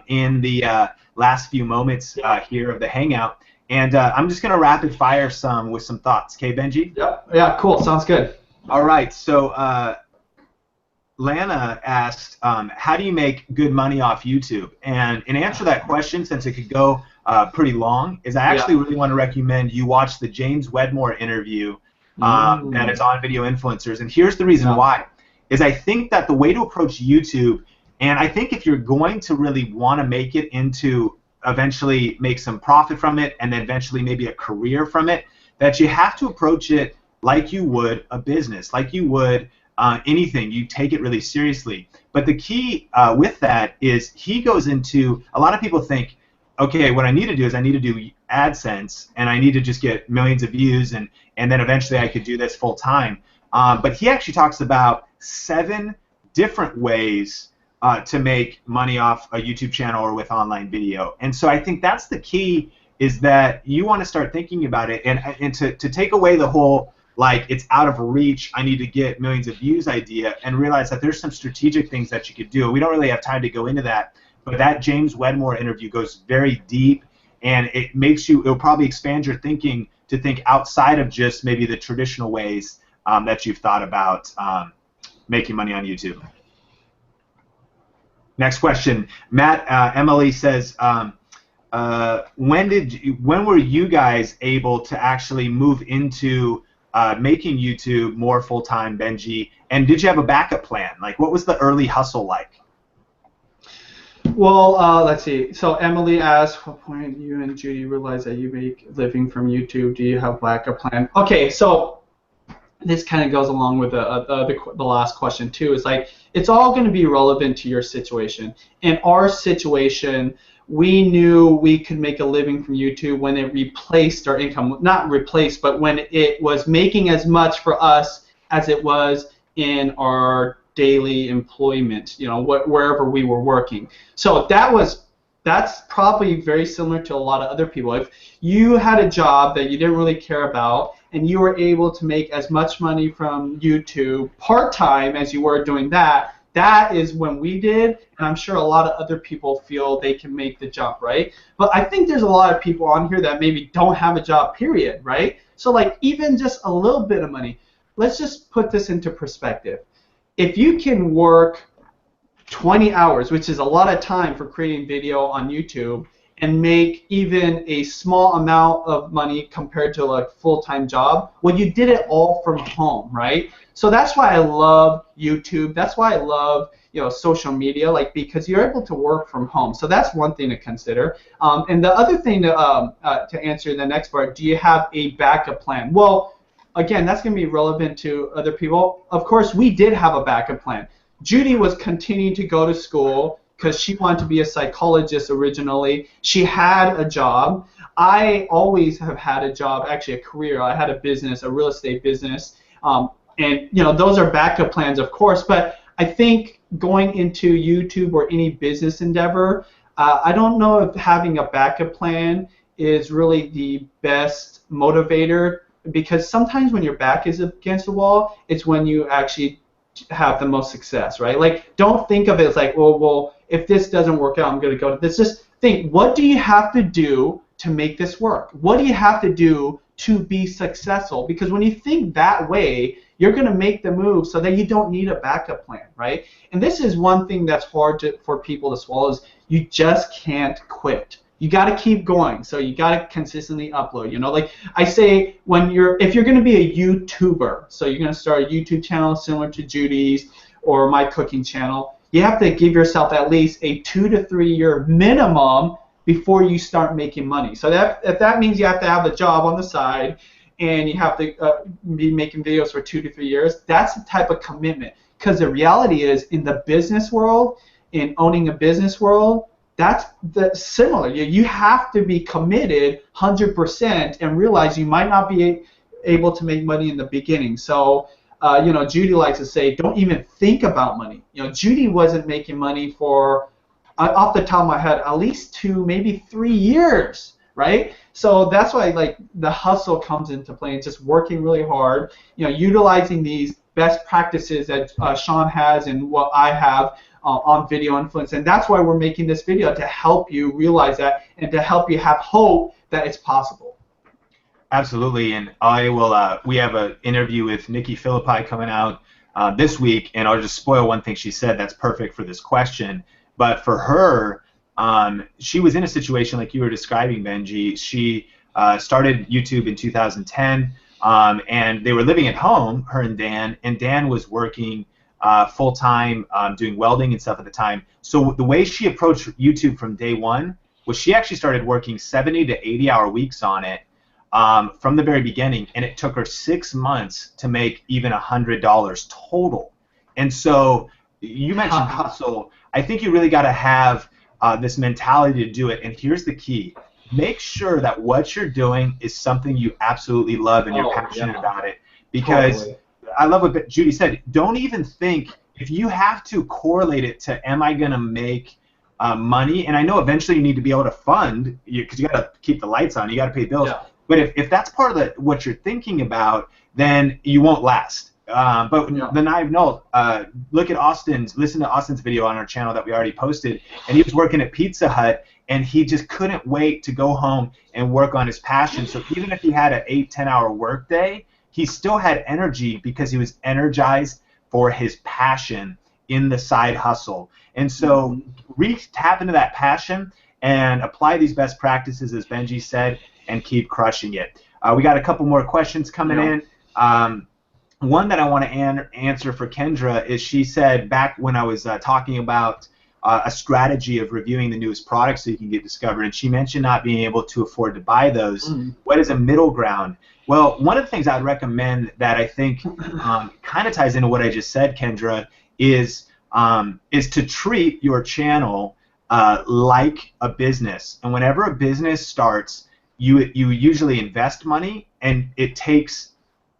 in the last few moments here of the Hangout. And I'm just going to rapid fire with some thoughts. Okay, Benji? Yeah, cool. Sounds good. All right. So Lana asked, how do you make good money off YouTube? And in answer to that question, since it could go pretty long, is I actually really want to recommend you watch the James Wedmore interview that is on Video Influencers. And here's the reason why. Is I think that the way to approach YouTube, and I think if you're going to really want to make it into eventually make some profit from it and then eventually maybe a career from it, that you have to approach it like you would a business, like you would anything. You take it really seriously. But the key with that is he goes into, a lot of people think, okay, what I need to do is I need to do AdSense and I need to just get millions of views and then eventually I could do this full time. But he actually talks about 7 different ways to make money off a YouTube channel or with online video. And so I think that's the key, is that you want to start thinking about it and to take away the whole, like, it's out of reach, I need to get millions of views idea, and realize that there's some strategic things that you could do. We don't really have time to go into that, but that James Wedmore interview goes very deep, and it'll probably expand your thinking to think outside of just maybe the traditional ways that you've thought about making money on YouTube. Next question. Matt, Emily says, when were you guys able to actually move into making YouTube more full-time, Benji? And did you have a backup plan? Like, what was the early hustle like? Well, let's see. So Emily asked, what point you and Judy realized that you make a living from YouTube? Do you have a backup plan? Okay, so this kind of goes along with the last question too. It's like, it's all going to be relevant to your situation. In our situation, we knew we could make a living from YouTube when it replaced our income. Not replaced, but when it was making as much for us as it was in our daily employment, you know, wherever we were working. So that's probably very similar to a lot of other people. If you had a job that you didn't really care about and you were able to make as much money from YouTube part-time as you were doing that, that is when we did, and I'm sure a lot of other people feel they can make the jump, right? But I think there's a lot of people on here that maybe don't have a job, period, right? So like even just a little bit of money, let's just put this into perspective. If you can work 20 hours, which is a lot of time for creating video on YouTube, and make even a small amount of money compared to a full-time job, well, you did it all from home, right? So that's why I love YouTube. That's why I love, you know, social media, like, because you're able to work from home. So that's one thing to consider. And the other thing to answer the next part, do you have a backup plan? Well, again, that's going to be relevant to other people. Of course, we did have a backup plan. Judy was continuing to go to school because she wanted to be a psychologist originally. She had a job. I always have had a job, actually a career. I had a business, a real estate business. And, you know, those are backup plans, of course. But I think going into YouTube or any business endeavor, I don't know if having a backup plan is really the best motivator, because sometimes when your back is against the wall, it's when you actually have the most success, right? Like, don't think of it as like, well, if this doesn't work out, I'm going to go to this. Just think, what do you have to do to make this work? What do you have to do to be successful? Because when you think that way, you're going to make the move so that you don't need a backup plan, right? And this is one thing that's hard for people to swallow, is you just can't quit. You got to keep going. So you got to consistently upload. You know, like I say, if you're going to be a YouTuber, so you're going to start a YouTube channel similar to Judy's or my cooking channel, you have to give yourself at least a 2 to 3 year minimum before you start making money. So if that means you have to have a job on the side and you have to be making videos for 2 to 3 years, that's the type of commitment. Because the reality is, in the business world, in owning a business world, that's similar. You have to be committed 100% and realize you might not be able to make money in the beginning. So, you know, Judy likes to say, don't even think about money. You know, Judy wasn't making money for, off the top of my head, at least 2, maybe 3 years, right? So that's why, like, the hustle comes into play. It's just working really hard, you know, utilizing these best practices that Sean has and what I have on video influence. And that's why we're making this video, to help you realize that and to help you have hope that it's possible. Absolutely, and I will. We have an interview with Nikki Philippi coming out this week, and I'll just spoil one thing she said that's perfect for this question. But for her, she was in a situation like you were describing, Benji. She started YouTube in 2010, and they were living at home, her and Dan was working full-time, doing welding and stuff at the time. So the way she approached YouTube from day one was she actually started working 70 to 80-hour weeks on it from the very beginning, and it took her 6 months to make even $100 total. And so you mentioned hustle. I think you really got to have this mentality to do it, and here's the key. Make sure that what you're doing is something you absolutely love and you're passionate about it. Because totally. I love what Judy said. Don't even think, if you have to correlate it to, am I going to make money? And I know eventually you need to be able to fund, because you got to keep the lights on, you got to pay bills. Yeah. But if that's part of what you're thinking about, then you won't last. The naive Noel, listen to Austin's video on our channel that we already posted, and he was working at Pizza Hut, and he just couldn't wait to go home and work on his passion. So even if he had an 8-10 hour work day, he still had energy because he was energized for his passion in the side hustle. And so tap into that passion and apply these best practices, as Benji said, and keep crushing it. We got a couple more questions coming in. One that I want to answer for Kendra is, she said back when I was talking about a strategy of reviewing the newest products so you can get discovered, and she mentioned not being able to afford to buy those. What is a middle ground? Well, one of the things I'd recommend that I think kind of ties into what I just said, Kendra, is to treat your channel like a business. And whenever a business starts, you usually invest money, and it takes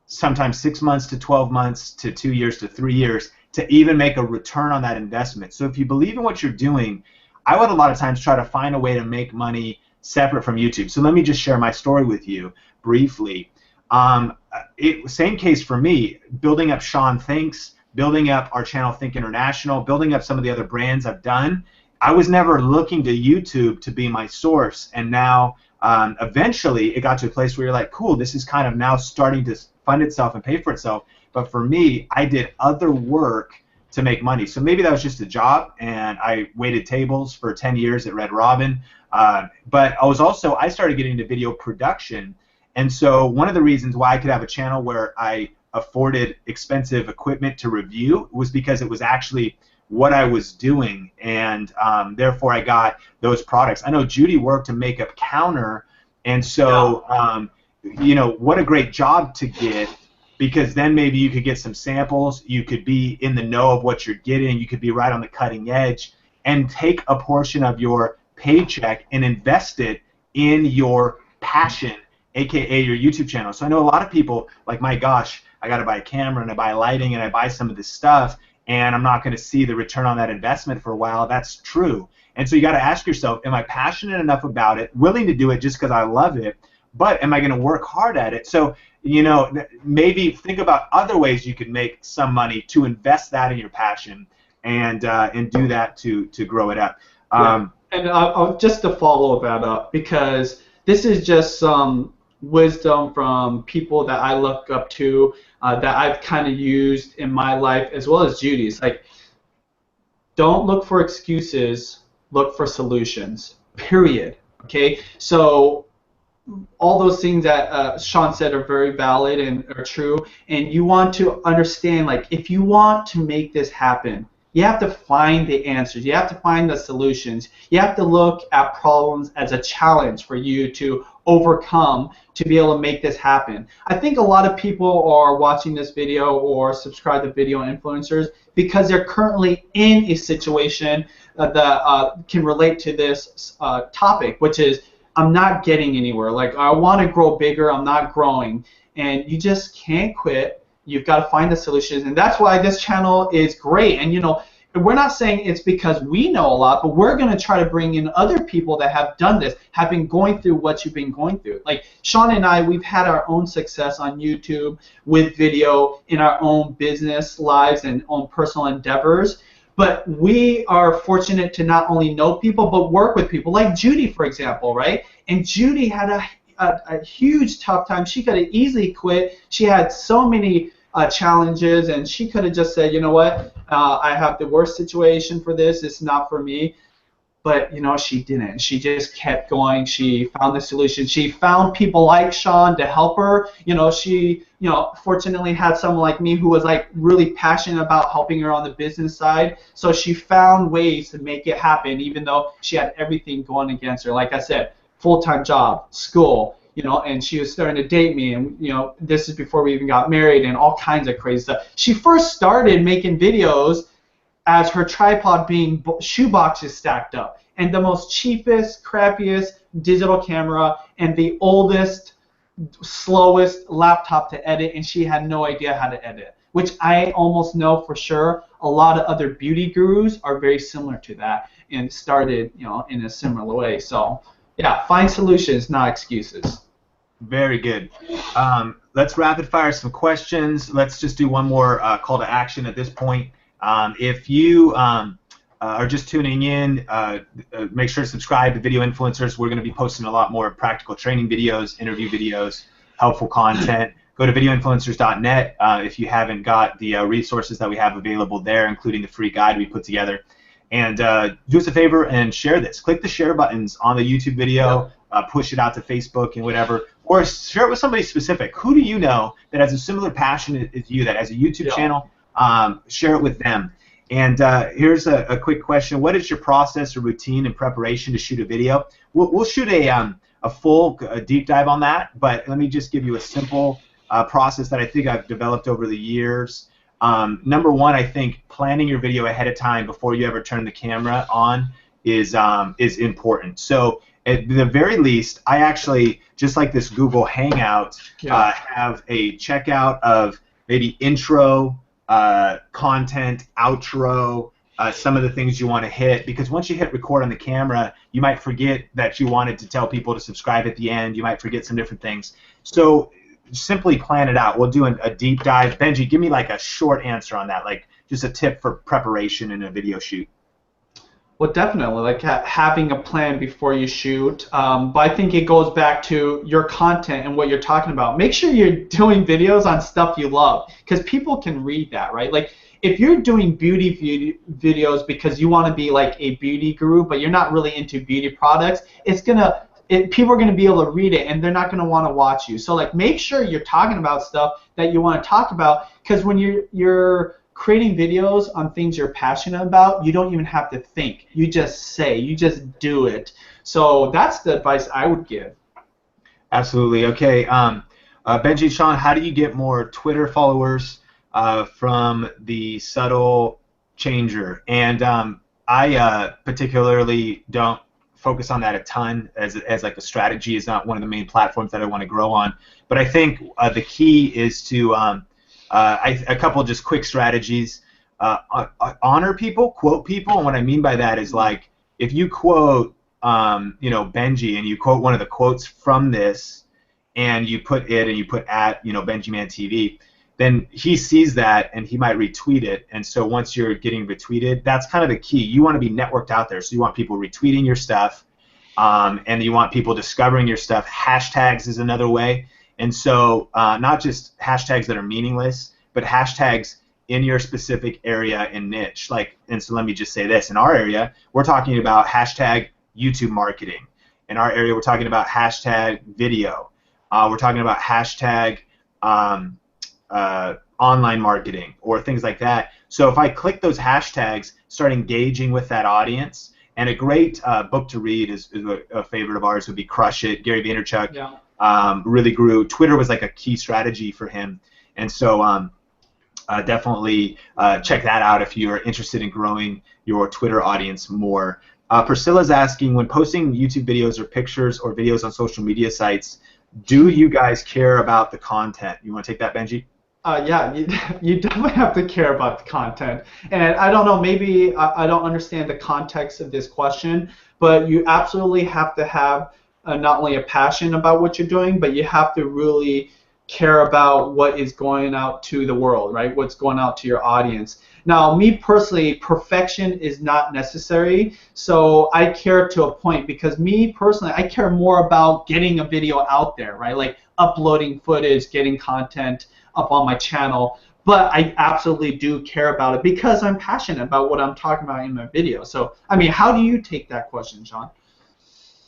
sometimes 6 months to 12 months to 2 years to 3 years to even make a return on that investment. So if you believe in what you're doing, I would a lot of times try to find a way to make money separate from YouTube. So let me just share my story with you briefly. Same case for me, building up Sean Thinks, building up our channel Think International, building up some of the other brands I've done. I was never looking to YouTube to be my source, and now eventually it got to a place where you're like, cool, this is kind of now starting to fund itself and pay for itself. But for me, I did other work to make money. So maybe that was just a job, and I waited tables for 10 years at Red Robin. But I started getting into video production. And so one of the reasons why I could have a channel where I afforded expensive equipment to review was because it was actually what I was doing, and therefore I got those products. I know Judy worked a makeup counter, and so what a great job to get, because then maybe you could get some samples, you could be in the know of what you're getting, you could be right on the cutting edge, and take a portion of your paycheck and invest it in your passion, aka your YouTube channel. So I know a lot of people like, my gosh, I got to buy a camera and I buy lighting and I buy some of this stuff, and I'm not going to see the return on that investment for a while. That's true. And so you got to ask yourself, am I passionate enough about it, willing to do it just because I love it, but am I going to work hard at it? So, maybe think about other ways you can make some money to invest that in your passion, and do that to grow it up. And I'll just to follow that up, because this is just some wisdom from people that I look up to, that I've kind of used in my life, as well as Judy's. Like, don't look for excuses, look for solutions, period. Okay? So all those things that Sean said are very valid and are true, and you want to understand, like, if you want to make this happen, you have to find the answers. You have to find the solutions. You have to look at problems as a challenge for you to overcome to be able to make this happen. I think a lot of people are watching this video or subscribe to video influencers because they're currently in a situation that can relate to this topic, which is, I'm not getting anywhere. Like, I want to grow bigger, I'm not growing. And you just can't quit. You've got to find the solutions. And that's why this channel is great. And we're not saying it's because we know a lot, but we're going to try to bring in other people that have done this, have been going through what you've been going through. Like Sean and I, we've had our own success on YouTube with video in our own business lives and own personal endeavors. But we are fortunate to not only know people, but work with people like Judy, for example, right? And Judy had a huge tough time. She could have easily quit. She had so many challenges, and she could have just said, you know what, I have the worst situation for this. It's not for me. But, you know, she didn't. She just kept going. She found the solution. She found people like Sean to help her. You know, she, you know, fortunately had someone like me who was like really passionate about helping her on the business side. So she found ways to make it happen, even though she had everything going against her. Like I said, full-time job, school, you know, and she was starting to date me, and, you know, this is before we even got married, and all kinds of crazy stuff. She first started making videos as her tripod being shoe boxes stacked up, and the most cheapest, crappiest digital camera, and the oldest, slowest laptop to edit, and she had no idea how to edit, which I almost know for sure a lot of other beauty gurus are very similar to that and started, you know, in a similar way. So yeah, find solutions, not excuses. Very good. Let's rapid fire some questions. Let's just do one more call to action at this point. If you are just tuning in, make sure to subscribe to Video Influencers. We're going to be posting a lot more practical training videos, interview videos, helpful content. Go to videoinfluencers.net if you haven't got the resources that we have available there, including the free guide we put together. And do us a favor and share this. Click the share buttons on the YouTube video, push it out to Facebook and whatever, or share it with somebody specific. Who do you know that has a similar passion as you, that has a YouTube channel? Share it with them. And here's a quick question. What is your process or routine in preparation to shoot a video? We'll shoot a full deep dive on that, but let me just give you a simple process that I think I've developed over the years. Number one, I think planning your video ahead of time before you ever turn the camera on is important. So at the very least, I actually, just like this Google Hangout, have a checkout of maybe intro, content, outro, some of the things you want to hit, because once you hit record on the camera, you might forget that you wanted to tell people to subscribe at the end. You might forget some different things. So simply plan it out. We'll do a deep dive. Benji, give me like a short answer on that, like just a tip for preparation in a video shoot. Well, definitely, like having a plan before you shoot. But I think it goes back to your content and what you're talking about. Make sure you're doing videos on stuff you love, because people can read that, right? Like if you're doing beauty videos because you want to be like a beauty guru, but you're not really into beauty products, people are going to be able to read it, and they're not going to want to watch you. So like make sure you're talking about stuff that you want to talk about, because when you're creating videos on things you're passionate about, you don't even have to think. You just say, you just do it. So that's the advice I would give. Absolutely. Okay. Benji, Sean, how do you get more Twitter followers from the subtle changer? And I particularly don't focus on that a ton as like a strategy. Is not one of the main platforms that I want to grow on. But I think the key is to a couple of just quick strategies. Honor people, quote people, and what I mean by that is like if you quote, Benji, and you quote one of the quotes from this, and you put it and you put at, Benji Man TV, then he sees that and he might retweet it. And so once you're getting retweeted, that's kind of the key. You want to be networked out there, so you want people retweeting your stuff, and you want people discovering your stuff. Hashtags is another way. And so not just hashtags that are meaningless, but hashtags in your specific area and niche. And so let me just say this. In our area, we're talking about hashtag YouTube marketing. In our area, we're talking about hashtag video. We're talking about hashtag online marketing or things like that. So if I click those hashtags, start engaging with that audience, and a great book to read is a favorite of ours would be Crush It, Gary Vaynerchuk. Yeah. Really grew. Twitter was like a key strategy for him, and so definitely check that out if you're interested in growing your Twitter audience more. Priscilla's asking, when posting YouTube videos or pictures or videos on social media sites, do you guys care about the content? You want to take that, Benji? Yeah, you definitely have to care about the content. And I don't know, maybe I don't understand the context of this question, but you absolutely have to have not only a passion about what you're doing, but you have to really care about what is going out to the world, right? What's going out to your audience. Now, me personally, perfection is not necessary. So I care to a point because me personally, I care more about getting a video out there, right? Like uploading footage, getting content up on my channel, but I absolutely do care about it because I'm passionate about what I'm talking about in my video. So, I mean, how do you take that question, Sean?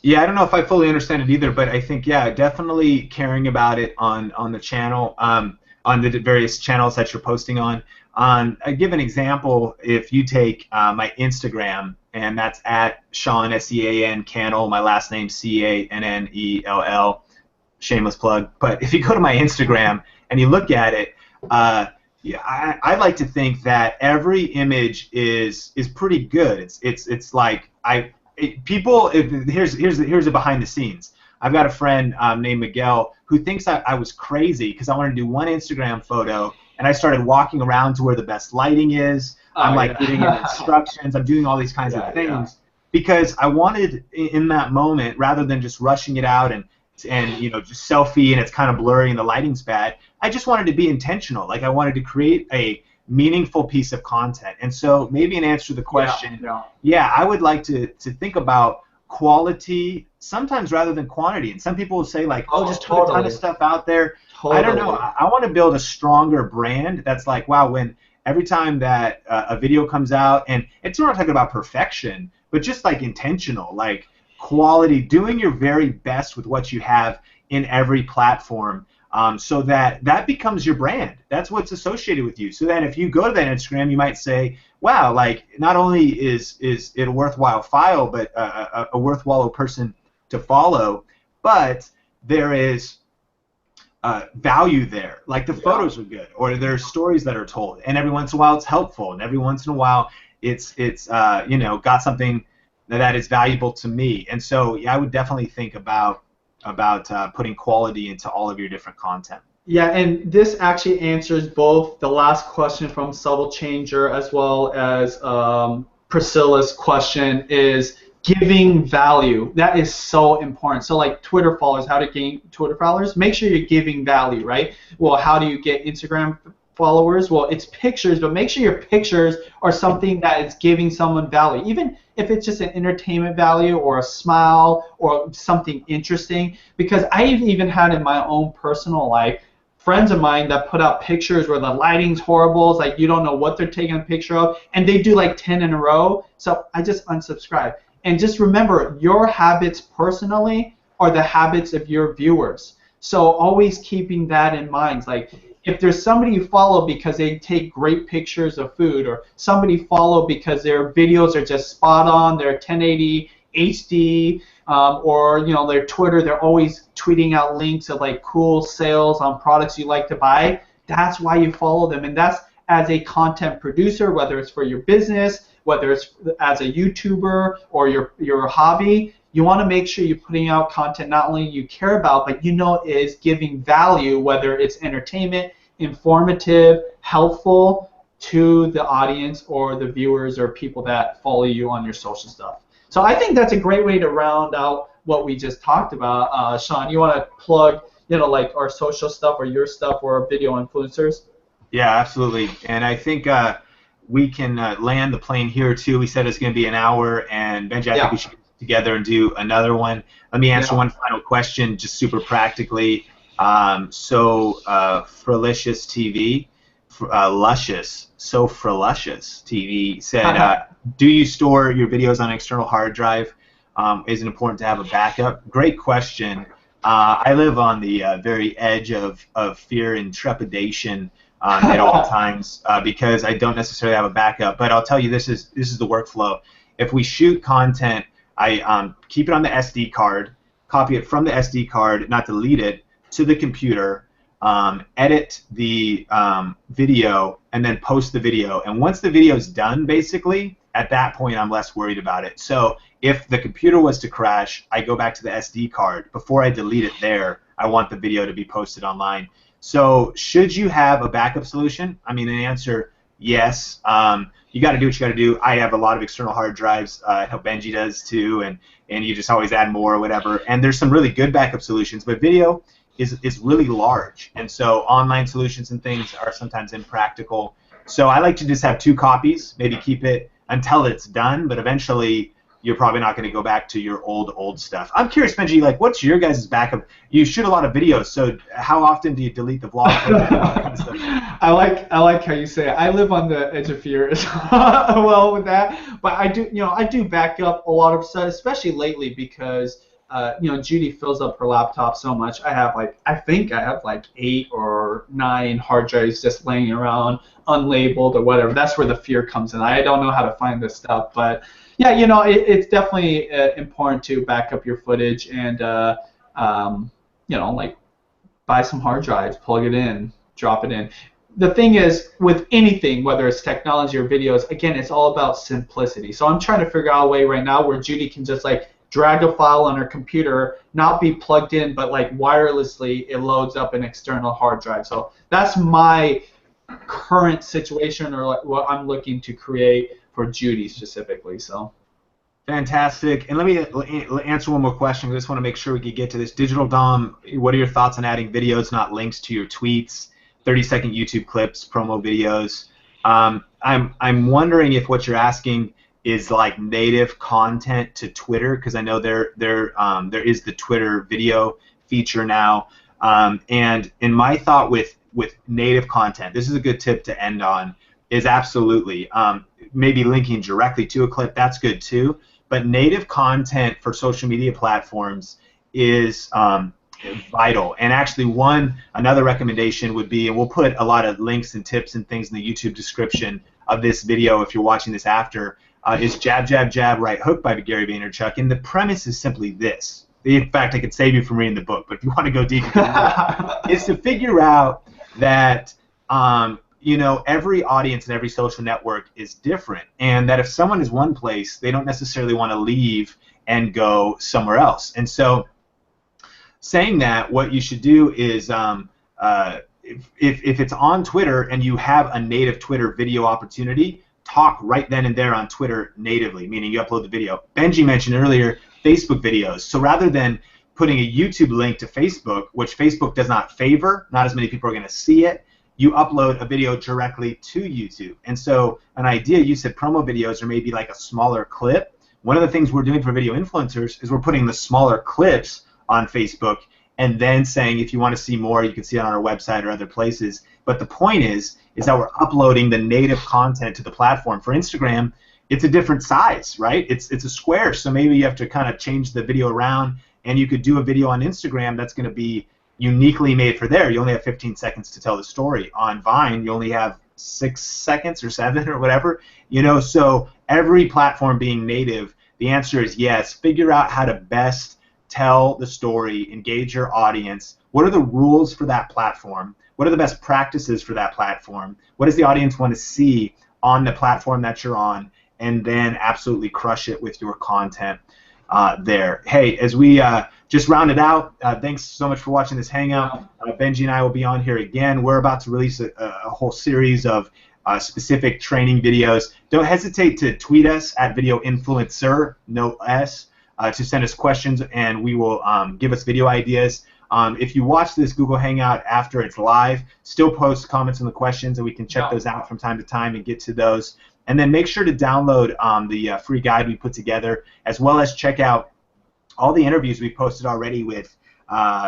Yeah, I don't know if I fully understand it either, but I think, yeah, definitely caring about it on the channel, on the various channels that you're posting on. I give an example. If you take my Instagram, and that's at Sean Sean Cannell, my last name Cannell, shameless plug. But if you go to my Instagram and you look at it, yeah, I like to think that every image is pretty good. It's like here's a behind the scenes. I've got a friend named Miguel who thinks I was crazy because I wanted to do one Instagram photo and I started walking around to where the best lighting is. I'm like giving him instructions. I'm doing all these kinds of things because I wanted in that moment, rather than just rushing it out and just selfie and it's kind of blurry and the lighting's bad. I just wanted to be intentional. Like I wanted to create a meaningful piece of content. And so maybe in answer to the question, yeah, I would like to think about quality sometimes rather than quantity. And some people will say like, oh, just put a ton of stuff out there. I don't know. I want to build a stronger brand that's like, wow, when every time that a video comes out, and it's not talking about perfection, but just like intentional, like quality, doing your very best with what you have in every platform. So that becomes your brand. That's what's associated with you. So then if you go to that Instagram, you might say, wow, like not only is it a worthwhile file, but a worthwhile person to follow, but there is value there. Like the photos are good, or there's stories that are told, and every once in a while it's helpful, and every once in a while it's got something that is valuable to me. And so yeah, I would definitely think about putting quality into all of your different content. Yeah, and this actually answers both the last question from Subtle Changer as well as Priscilla's question is giving value. That is so important. So like Twitter followers, how to gain Twitter followers, make sure you're giving value, right? Well, how do you get Instagram followers? Well, it's pictures, but make sure your pictures are something that is giving someone value. Even if it's just an entertainment value or a smile or something interesting, because I've even had in my own personal life friends of mine that put out pictures where the lighting's horrible, it's like you don't know what they're taking a picture of, and they do like 10 in a row. So I just unsubscribe. And just remember, your habits personally are the habits of your viewers. So always keeping that in mind. Like if there's somebody you follow because they take great pictures of food, or somebody follow because their videos are just spot on, they're 1080 HD, or their Twitter, they're always tweeting out links of like cool sales on products you like to buy, that's why you follow them. And that's as a content producer, whether it's for your business, whether it's as a YouTuber or your hobby, you want to make sure you're putting out content not only you care about, but is giving value, whether it's entertainment, informative, helpful to the audience or the viewers or people that follow you on your social stuff. So I think that's a great way to round out what we just talked about. Sean, you want to plug, like our social stuff or your stuff or video influencers? Yeah, absolutely. And I think we can land the plane here too. We said it's going to be an hour, and Benji, I think we should get together and do another one. Let me answer one final question, just super practically. Fralicious TV, Luscious, So Fralicious TV said, do you store your videos on an external hard drive? Is it important to have a backup? Great question. I live on the very edge of fear and trepidation at all times because I don't necessarily have a backup. But I'll tell you, this is the workflow. If we shoot content, I keep it on the SD card, copy it from the SD card, not delete it, to the computer, edit the video, and then post the video. And once the video is done, basically, at that point, I'm less worried about it. So if the computer was to crash, I go back to the SD card. Before I delete it there, I want the video to be posted online. So should you have a backup solution? I mean, the answer, yes. You got to do what you got to do. I have a lot of external hard drives. I know Benji does too, and you just always add more or whatever. And there's some really good backup solutions, but video is really large, and so online solutions and things are sometimes impractical. So I like to just have 2 copies, maybe keep it until it's done, but eventually you're probably not going to go back to your old stuff. I'm curious, Benji, like, what's your guys' backup? You shoot a lot of videos, so how often do you delete the vlog? I like how you say it. I live on the edge of fear as well with that, but I do back up a lot of stuff, especially lately because Judy fills up her laptop so much. I think I have like 8 or 9 hard drives just laying around unlabeled or whatever. That's where the fear comes in. I don't know how to find this stuff, but yeah, it's definitely important to back up your footage and like buy some hard drives, plug it in, drop it in. The thing is, with anything, whether it's technology or videos, again, it's all about simplicity. So I'm trying to figure out a way right now where Judy can just like drag a file on her computer, not be plugged in, but like wirelessly, it loads up an external hard drive. So that's my current situation, or like what I'm looking to create for Judy specifically. So fantastic. And let me answer one more question. I just want to make sure we can get to this. Digital Dom, what are your thoughts on adding videos, not links, to your tweets? 30-second YouTube clips, promo videos. I'm wondering if what you're asking is like native content to Twitter, because I know there is the Twitter video feature now. And in my thought with native content, this is a good tip to end on, is absolutely maybe linking directly to a clip. That's good too. But native content for social media platforms is vital. And actually, another recommendation would be, and we'll put a lot of links and tips and things in the YouTube description of this video if you're watching this after, is Jab, Jab, Jab, Right Hook by Gary Vaynerchuk. And the premise is simply this. In fact, I could save you from reading the book, but if you want to go deep, is to figure out that every audience and every social network is different, and that if someone is one place, they don't necessarily want to leave and go somewhere else. And so, saying that, what you should do is, if it's on Twitter and you have a native Twitter video opportunity, talk right then and there on Twitter natively, meaning you upload the video. Benji mentioned earlier Facebook videos. So rather than putting a YouTube link to Facebook, which Facebook does not favor, not as many people are going to see it, you upload a video directly to YouTube. And so an idea, you said promo videos, or maybe like a smaller clip. One of the things we're doing for video influencers is we're putting the smaller clips on Facebook and then saying, if you want to see more, you can see it on our website or other places. But the point is that we're uploading the native content to the platform. For Instagram, it's a different size, right? It's a square, so maybe you have to kind of change the video around, and you could do a video on Instagram that's going to be uniquely made for there. You only have 15 seconds to tell the story. On Vine, you only have 6 seconds or 7 or whatever. So every platform being native, the answer is yes. Figure out how to best tell the story, engage your audience. What are the rules for that platform? What are the best practices for that platform? What does the audience want to see on the platform that you're on? And then absolutely crush it with your content there. Hey, as we just round it out, thanks so much for watching this Hangout. Benji and I will be on here again. We're about to release a whole series of specific training videos. Don't hesitate to tweet us at Video Influencer, no S, to send us questions, and we will give us video ideas. If you watch this Google Hangout after it's live, still post comments on the questions, and we can check those out from time to time and get to those. And then make sure to download the free guide we put together, as well as check out all the interviews we posted already with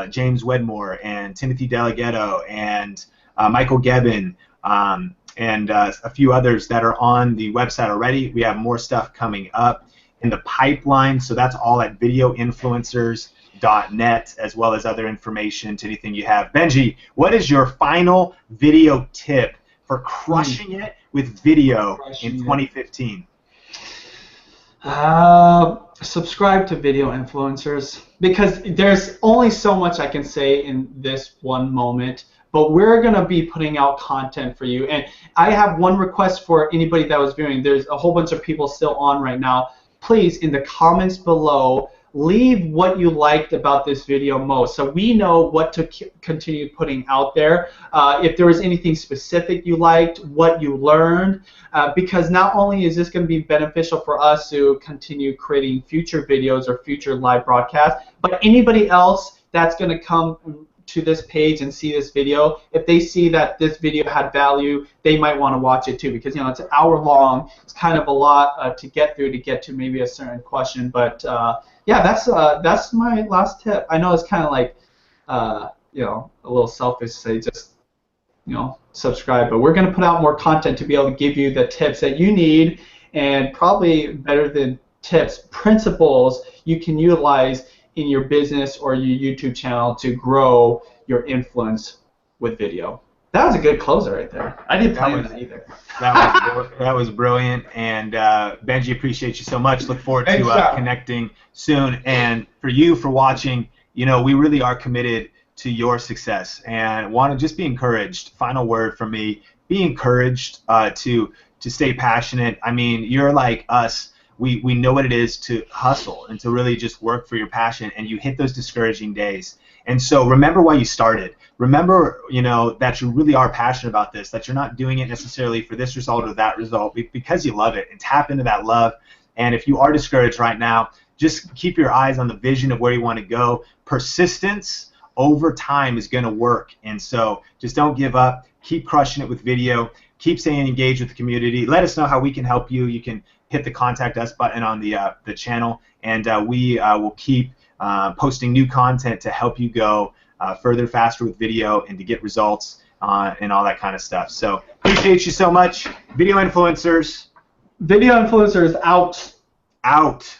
James Wedmore and Timothy Delgado and Michael Gebbin and a few others that are on the website already. We have more stuff coming up in the pipeline, so that's all at videoinfluencers.net, as well as other information to anything you have. Benji, what is your final video tip for crushing it with video in 2015? Subscribe to Video Influencers, because there's only so much I can say in this one moment, but we're going to be putting out content for you. And I have one request for anybody that was viewing. There's a whole bunch of people still on right now. Please, in the comments below, leave what you liked about this video most, so we know what to continue putting out there. If there was anything specific you liked, what you learned, because not only is this going to be beneficial for us to continue creating future videos or future live broadcasts, but anybody else that's going to come to this page and see this video, if they see that this video had value, they might want to watch it too, because it's an hour long. It's kind of a lot to get through to get to maybe a certain question. But yeah, that's my last tip. I know it's kind of like a little selfish to say just subscribe, but we're going to put out more content to be able to give you the tips that you need, and probably better than tips, principles you can utilize in your business or your YouTube channel to grow your influence with video. That was a good closer right there. I didn't plan that either. That was brilliant. And Benji, appreciate you so much. Look forward to connecting soon. And for you, for watching, we really are committed to your success and want to just be encouraged. Final word from me: be encouraged to stay passionate. I mean, you're like us. We know what it is to hustle and to really just work for your passion, and you hit those discouraging days. And so remember why you started. Remember, that you really are passionate about this, that you're not doing it necessarily for this result or that result, because you love it, and tap into that love. And if you are discouraged right now, just keep your eyes on the vision of where you want to go. Persistence over time is going to work. And so just don't give up. Keep crushing it with video. Keep staying engaged with the community. Let us know how we can help you. You can hit the contact us button on the channel, and we will keep posting new content to help you go further, faster with video, and to get results and all that kind of stuff. So appreciate you so much. Video influencers. Video influencers out. Out.